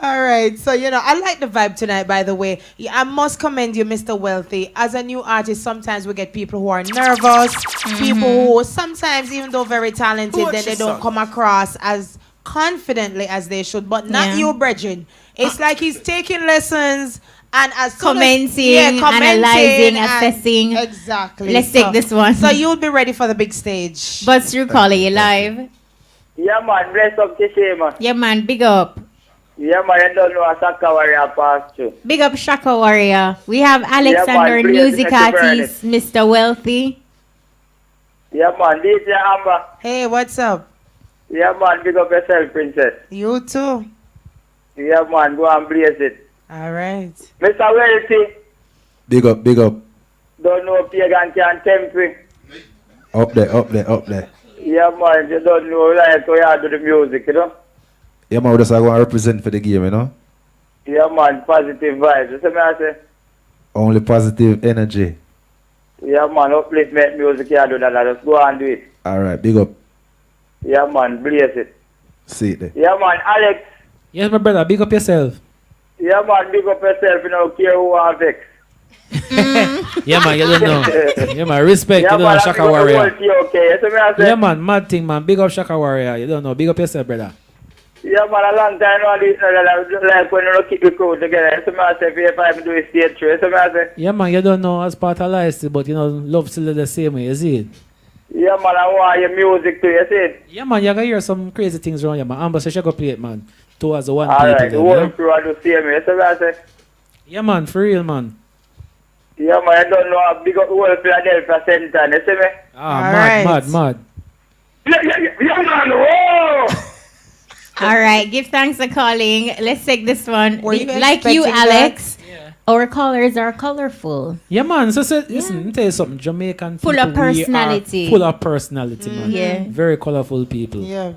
All right. So, you know, I like the vibe tonight, by the way. I must commend you, Mr. Wealthy. As a new artist, sometimes we get people who are nervous, people who sometimes, even though very talented, then they don't come across as confidently as they should. But not you, Bridget. It's like he's taking lessons and as soon Commenting, as, analyzing, assessing. Exactly. Let's take this one. So you'll be ready for the big stage. Buzz through calling you live. Yeah, man. Bless up to shame, man. Yeah, man. Big up. Yeah, man. I don't know a soccer warrior pass through. Big up Shaka Warrior. We have Alexander, man, music please, artist, Mr. Wealthy. Yeah, man. DJ Amber. Hey, what's up? Yeah, man. Big up yourself, princess. You too. Yeah, man. Go and blaze it. All right. Mr. Wealthy. Big up. Don't know pagan can tempt me. Up there. Yeah, man. You don't know like how you do the music, you know? Yeah, man, we just going to represent for the game, you know? Yeah, man. Positive vibes. You see me I say? Only positive energy. Yeah, man. Upliftment music, you do that. Just go and do it. All right, big up. Yeah, man. Blaze it. See it there. Yeah, man. Alex. Yes, my brother. Big up yourself. Yeah, man. Big up yourself. You don't care who are vex. Yeah, man. You don't know. Yeah, man. Respect. Yeah, You don't man, know Shaka Warrior. Okay. You see me I say? Yeah, man. Mad thing, man. Big up Shaka Warrior. You don't know. Big up yourself, brother. Yeah, man, a long time now, like when you keep the crew together. So I say, if I do a stage show, so I say, Yeah, man. You don't know as part of life, but you know, love still the same way. You see it? yeah, man, I want your music too, you see it? Yeah, man. You gotta hear some crazy things around you, man. Amber says she go play it, man. Towards the one All people. right, the then, whole you know? crew are the same way, so I say, Yeah, man. For real, man. yeah, man, I don't know how big up the whole Philadelphia Center, you see me? Ah, All mad, right. mad. Yeah, man, whoa! All right, give thanks for calling. Let's take this one. Were you Like you, expecting Alex, our callers are colorful. Yeah, man. So, listen, let me tell you something. Jamaican Full people, of personality. we are full of personality, man. Yeah. Very colorful people. Yeah.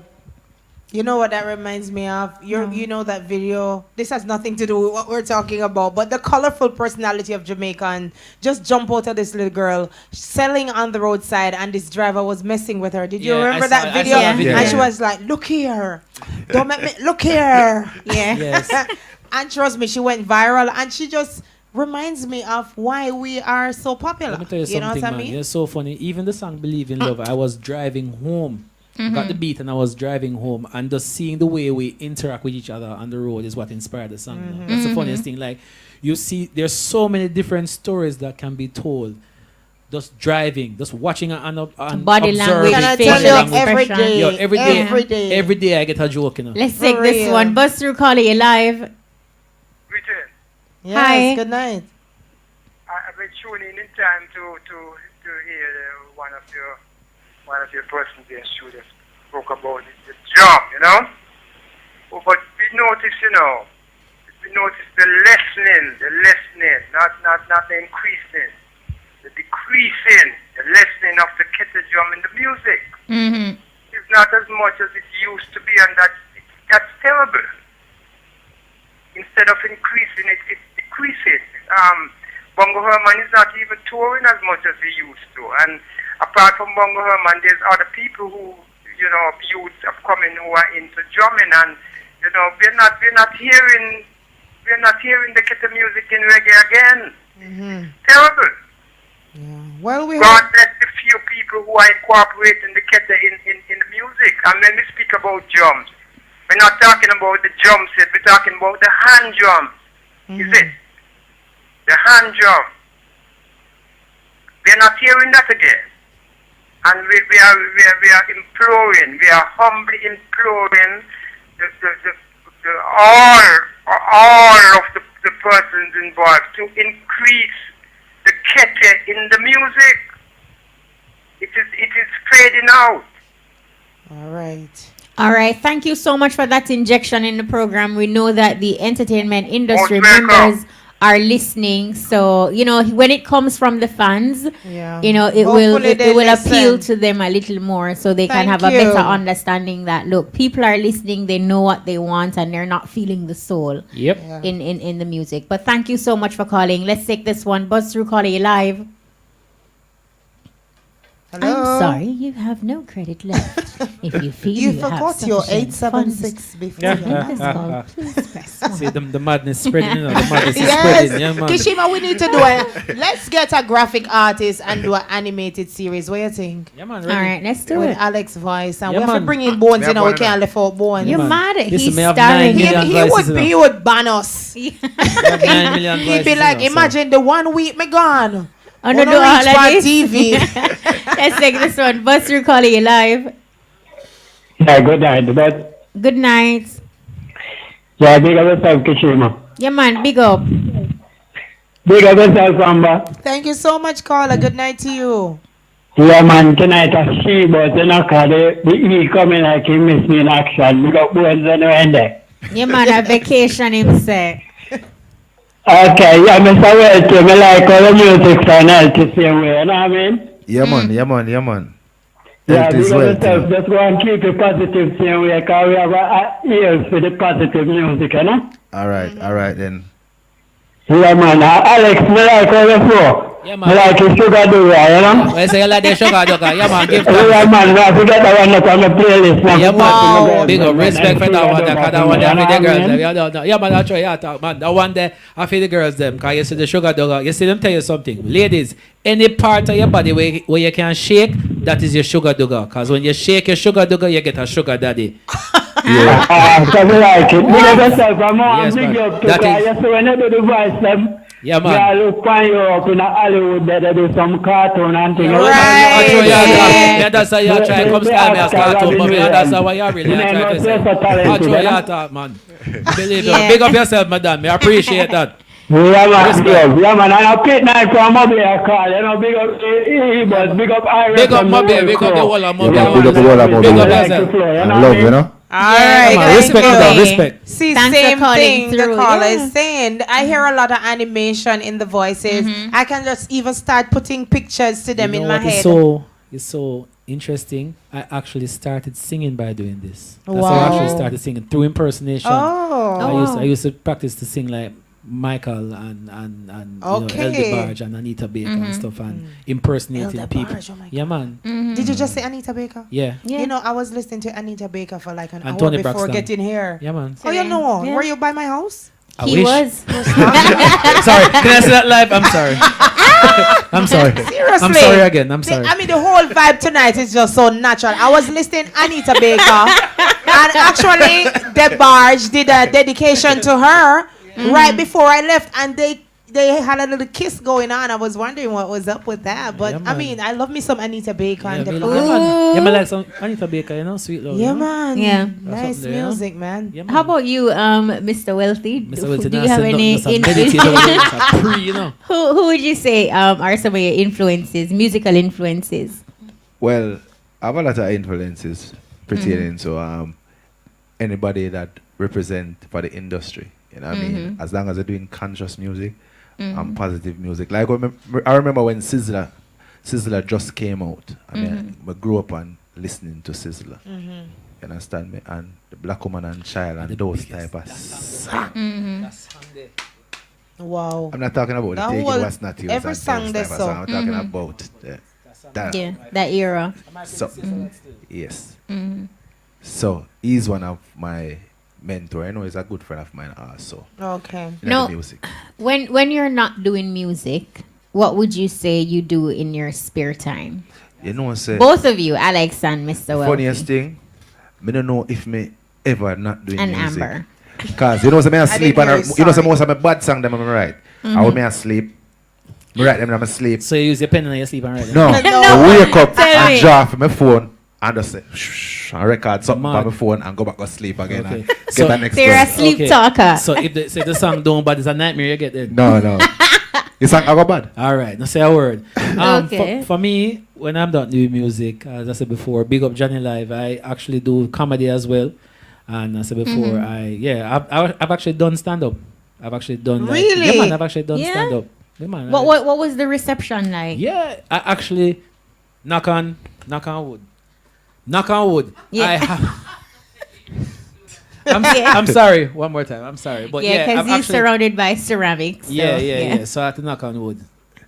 You know what that reminds me of? You know that video? This has nothing to do with what we're talking about, but the colorful personality of Jamaican just jump out of this little girl selling on the roadside and this driver was messing with her. Did you Yeah, remember I saw that video? that video. And she was like, look here. Don't make me, look here. Yeah. Yes. And trust me, she went viral and she just reminds me of why we are so popular. Let me tell you know something, what I man. mean? It's so funny. Even the song Believe in Love, I was driving home. Got the beat and I was driving home, and just seeing the way we interact with each other on the road is what inspired the song. You know? That's the funniest thing. Like, you see, there's so many different stories that can be told. Just driving, just watching and Body observing. language, Can I facial tell you expression. every day? Yo, every day I get a joke, you know. Let's For take this real. one. Buzz through calling you live. Richard, Yes, Hi. good night. I've been tuning in time to hear one of your persons in the studio spoke about the job, you know. Oh, but we notice, you know, the lessening, not the increasing, the decreasing, the lessening of the kettle drum in the music. Mm-hmm. It's not as much as it used to be, and that's terrible. Instead of increasing, it's decreasing. Bongo Herman is not even touring as much as he used to, and apart from Bongo Herman, there's other people who, you know, youths upcoming who are into drumming, and you know, we're not hearing the kettle music in reggae again. Terrible. Well, we God bless the few people who are incorporating the kettle in the music. And when we speak about drums, we're not talking about the drum set, we're talking about the hand drum. Is it? The hand drum. We're not hearing that again. And we are imploring, we are humbly imploring all of the persons involved to increase the kettle in the music. It is fading out. All right. All right. Thank you so much for that injection in the program. We know that the entertainment industry members are listening. So, when it comes from the fans, it will appeal to them a little more so they can have a better understanding that, look, people are listening, they know what they want, and they're not feeling the soul in the music. But thank you so much for calling. Let's take this one. Buzz through, caller, you live. Hello? I'm sorry, you have no credit left. If you feel you have forgot your sufficient 876 before. please press one. See, the madness spreading, the madness is Yes. spreading. Yeah, man. Kishima, we need to do let's get a graphic artist and do an animated series. What do you think? Yeah, man. All right, let's do With it. Alex voice. And Yeah, we have to man. bring in Bones, Yeah, we man. can't lift out Bones. You're man. mad. Listen, He's may have starring. 9 million voices, He would ban us. We have 9 million He'd voices, be like, so- imagine the 1 week me gone. Oh, Wanna no, do all reach of my this? TV. Let's take this one. Buzz through, caller, you live. Yeah, good night. But Good night. yeah, big up yourself, Kishima. Yeah, man, big up. Big up yourself, Samba. Thank you so much, caller. Good night to you. Yeah, man, tonight I see, but you know, the E coming like he miss me in action. Big up Bones and there. Yeah, man, a vacation, him say. Okay, yeah, Mr. Welty, me like all the music for health the same way, you know what I mean? Yeah, man, yeah, man, yeah, man. Yeah, Health big is up wealth, yourself. Just go and keep it positive same way, because we have ears for the positive music, you know? All right then. Yeah, man, Alex, me like all the flow. Yeah, Me like his sugar do, you know? Well, say you like the sugar dogger. Yeah, man, give Yeah, thanks. man, I forget that one that's on the playlist. Now. Yeah, man. Big up, Man, respect for that one. Because that one there for the you know girls. what I mean? Yeah, man, that's right. Yeah, talk, man. That one there, I feel the girls them. Because you see the sugar dogger. You see them tell you something. Ladies, any part of your body where you can shake, that is your sugar dogger. Because when you shake your sugar dogger, you get a sugar daddy. Yeah. So me like it. Big up yourself. I'm more Yes, big man. up That because is- you see when you do the voice them. Yeah, man. Yeah, look find you up in Hollywood there, they do some cartoon and things. Right. Yeah. Yeah, that's how you try to come style me as cartoon, but that's how you really try to say. That's how you talk, man. Believe me. Big up yourself, madam. I appreciate that. Yeah, man, Respect. yeah, man. And I pit night from Mobile I call, you know, big up but big up Irie. Big up Mobile, big up the whole of Mobile. Yeah, big up the whole of Big Mobile. up I yourself. love, you know? All right, man. Respect to that, you. respect. See, Thanks for same calling thing the through, caller yeah. is saying. I hear a lot of animation in the voices. I can just even start putting pictures to them You in know my what is head. it's so interesting. I actually started singing by doing this. That's how Wow. I actually started singing through impersonation. Oh. I used to practice to sing like Michael and Okay. Elder Barge and Anita Baker and stuff and impersonating Elder people. Barge, oh my Yeah, man. Did you just say Anita Baker? Yeah. You know, I was listening to Anita Baker for like an And hour Tony before Braxton. getting here. Yeah, man. Oh, you know? Yeah. Were you by my house? I He wish. was. Sorry, can I say that live? I'm sorry. I'm sorry. Seriously. I'm sorry again. I'm sorry. I mean, the whole vibe tonight is just so natural. I was listening Anita Baker, and actually, the barge did a dedication to her right before I left, and they had a little kiss going on. I was wondering what was up with that, but Yeah, I man. mean, I love me some Anita Baker. Yeah, and me the like- yeah, man. Yeah, man, like some Anita Baker, you know, sweet love. yeah, you know? man. Yeah. Nice something there, you know? music, man. Yeah, man. How about you, Mr. Wealthy? Mr. Wilton, Do you have any? you know? Who would you say are some of your influences, musical influences? Well, I have a lot of influences pertaining to anybody that represent for the industry. You know what I mean? As long as they're doing conscious music and positive music. Like I remember when Sizzler just came out. I mean, I grew up on listening to Sizzler. You understand me? And the Black Woman and Child and those type of songs. Wow. I'm not talking about That the Take whole- It What's Not Yours every and song those they type of saw. songs. I'm talking about that. Yeah, that era. So, yes. So he's one of my mentor. You know, he's a good friend of mine also. Okay. In No, the music. when you're not doing music, what would you say you do in your spare time? You know, say Both of you, Alex and Mr. Wealthy. funniest thing, me don't know if me ever not doing And music. Amber. Cause you know, say me asleep didn't hear and you, you know, say sorry. most of my bad song them I write. I would me asleep. Me write them when I'm asleep. So you use your pen and you sleep and write them? No, No. I wake up Tell and me. draw from my phone and just say shh, and record something Mad. on my phone and go back to sleep again Okay. and get So- the next So you're a verse. sleep talker. So if the, say the song don't bad, it's a nightmare you get there. No. You sang I go bad. All right, now say a word. Okay. For me, when I'm done doing music, as I said before, big up Johnny Live. I actually do comedy as well, and as I said before, I've actually done stand up. I've actually done like, Really? yeah, man. I've actually done Yeah? stand up. Yeah, man. What was the reception like? Yeah, I actually knock on wood. Knock on wood. Yeah. I'm sorry. One more time. I'm sorry, but Yeah, yeah, because I've he's actually- surrounded by ceramics. So, yeah. So I have to knock on wood.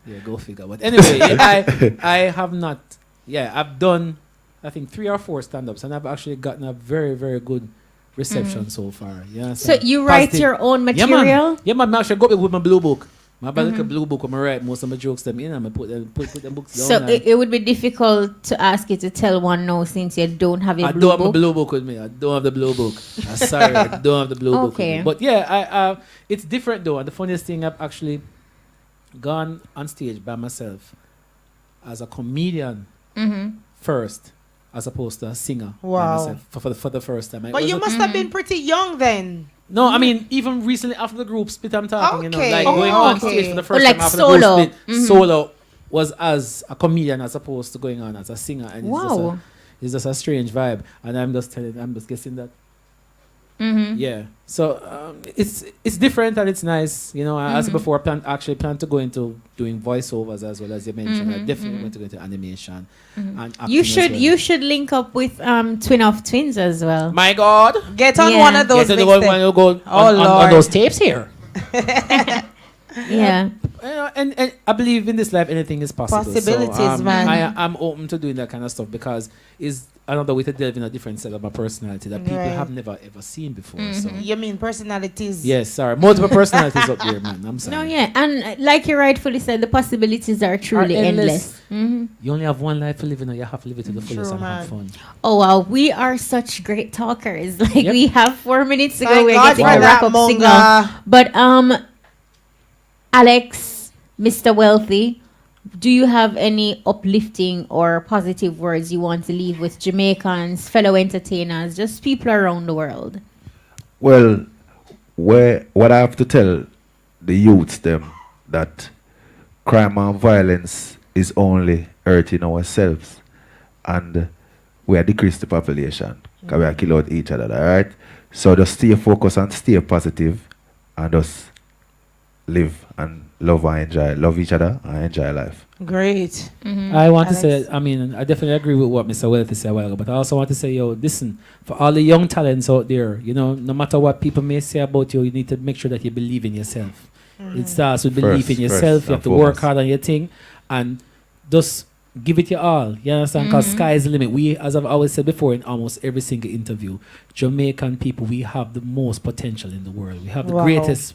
Yeah, go figure. But anyway, I have not. Yeah, I've done, I think 3 or 4 stand-ups, and I've actually gotten a very, very good reception so far. Yeah. So you write your own Yeah, material? man. Yeah, man. I actually go with my blue book. My like a blue book. I write most of my jokes them in, and I put them books down. So and it would be difficult to ask you to tell one no since you don't have your I blue don't have my book. blue book with me. I don't have the blue book. I'm sorry, I don't have the blue book. With Okay. me. But yeah, I it's different though. And the funniest thing, I've actually gone on stage by myself as a comedian first, as opposed to a singer by Wow. myself for the first time. But you must have been pretty young then. No, I mean even recently after the group split, I'm talking, you know, Okay. like Oh, going on okay. stage for the Oh, first like time after solo. the group split. Solo was as a comedian as opposed to going on as a singer, and Wow. it's just a strange vibe. And I'm just guessing that. Yeah, so it's different and it's nice, you know. As before, I actually plan to go into doing voiceovers as well, as you mentioned. I definitely want to go into animation and acting You as should well. you should link up with Twin of Twins as well. My God, Get on Yeah. one of those. Get to the next one time. you go Oh, on Lord. those tapes here. Yeah. You know, and I believe in this life anything is possible. Possibilities, so, man. I'm open to doing that kind of stuff because it's another way to delve in a different set of my personality that people Right. have never ever seen before. So You mean personalities? yes, sorry, multiple personalities up there, man. I'm sorry. No, yeah, and like you rightfully said, the possibilities are truly endless. endless. You only have one life to live, and you have to live it to the fullest True, and have man. fun. Oh wow, we are such great talkers. Like Yep. we have 4 minutes to go. Thank We're God getting for a that, wrap up Monga. signal. But Alex, Mr. Wealthy, do you have any uplifting or positive words you want to leave with Jamaicans, fellow entertainers, just people around the world? Well, what I have to tell the youths them that crime and violence is only hurting ourselves, and we are decrease the population because we are kill out each other. All right, so just stay focused and stay positive, and just live and love each other and enjoy life. Great. I want to Alex? say, I mean, I definitely agree with what Mr. Wealthy said a while ago, but I also want to say, yo, listen, for all the young talents out there, you know, no matter what people may say about you, you need to make sure that you believe in yourself. It starts with belief in yourself. You have to work hard on your thing and just give it your all. You understand? Because sky is the limit. We, as I've always said before in almost every single interview, Jamaican people, we have the most potential in the world. We have the Wow. greatest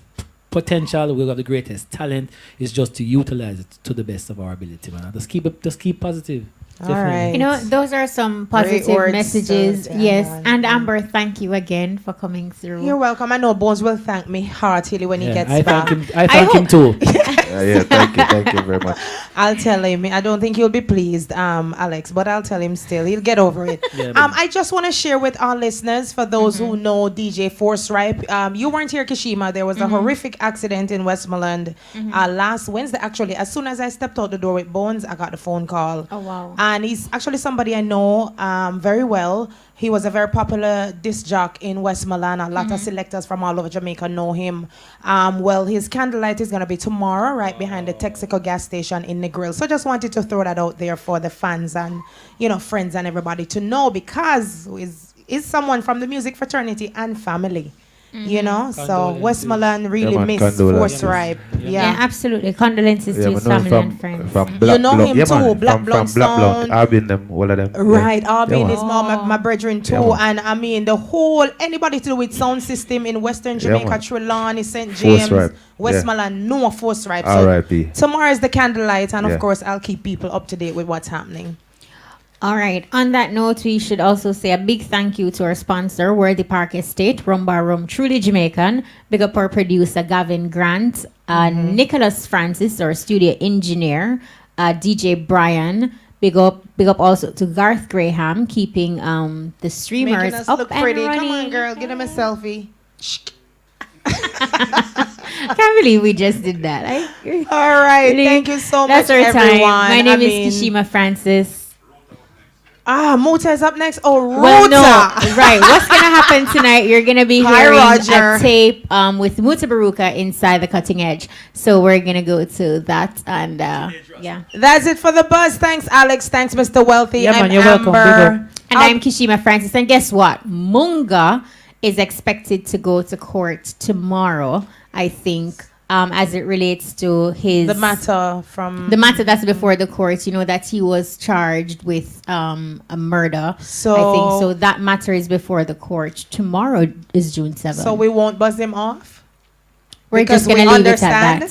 potential. We have the greatest talent. It's just to utilize it to the best of our ability, man. Just keep positive. All right. You know, those are some Great positive words, messages. yeah, Yes. man. And Amber, thank you again for coming through. You're welcome. I know Bones will thank me heartily when he gets I back. thank him. I thank him too. Yeah, thank you very much. I'll tell him. I don't think he'll be pleased, Alex, but I'll tell him still. He'll get over it. Yeah, man. I just want to share with our listeners, for those who know DJ Force Ripe, you weren't here, Kishima. There was a horrific accident in Westmoreland last Wednesday. Actually, as soon as I stepped out the door with Bones, I got the phone call. Oh, wow. And he's actually somebody I know very well. He was a very popular disc jock in Westmoreland. A lot of selectors from all over Jamaica know him. Well, his candlelight is going to be tomorrow right behind the Texaco gas station in the grill. So just wanted to throw that out there for the fans and, you know, friends and everybody to know, because is someone from the music fraternity and family. You know, so Condolences. Westmoreland really Yeah, man, missed condolences. Force Yeah, absolutely. Condolences to Yeah, his man, no, family and friends. from Black You know Blood. him Yeah, too, man, Black from Blood Black Blood. Sound. I've been them, all of them. Right, Yeah. Albin Yeah, is my brethren too, Yeah, man. and I mean the whole anybody to do with sound system in Western Yeah, Jamaica, man. Trelawney, St. Force James, Ripe, Westmoreland, no Force Ripe. So R.I.P. tomorrow is the candlelight, and Yeah. of course I'll keep people up to date with what's happening. All right. On that note, we should also say a big thank you to our sponsor, Worthy Park Estate, Rum Bar Rum, truly Jamaican. Big up our producer, Gavin Grant, Nicholas Francis, our studio engineer, DJ Brian. Big up also to Garth Graham, keeping the streamers Making us up look and pretty. running. Come on, girl, get him a selfie. I can't believe we just did that. All right, thank you so That's much, our everyone. time. My name I is mean- Kishima Francis. Muta is up next. Oh, Ruta. Well, no, right. What's gonna happen tonight? You're gonna be Hi, hearing Roger. a tape with Muta Baruka inside the Cutting Edge. So we're gonna go to that and yeah. That's it for the buzz. Thanks, Alex. Thanks, Mr. Wealthy. Yeah, I'm man, you're welcome. Amber. Big up. And I'm Kishima Francis. And guess what? Munga is expected to go to court tomorrow, I think, as it relates to his... The matter from... The matter that's before the court, you know, that he was charged with a murder. So- I think so. That matter is before the court. Tomorrow is June 7th. So we won't buzz him off? We're Because just going to we leave it at understand?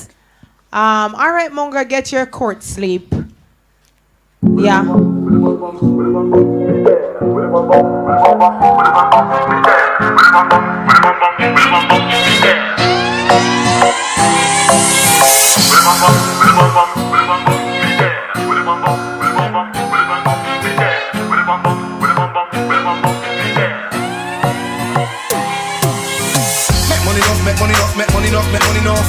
that. All right, Munga, get your court sleep. Yeah. Make money enough, make money enough, make money enough, make money enough.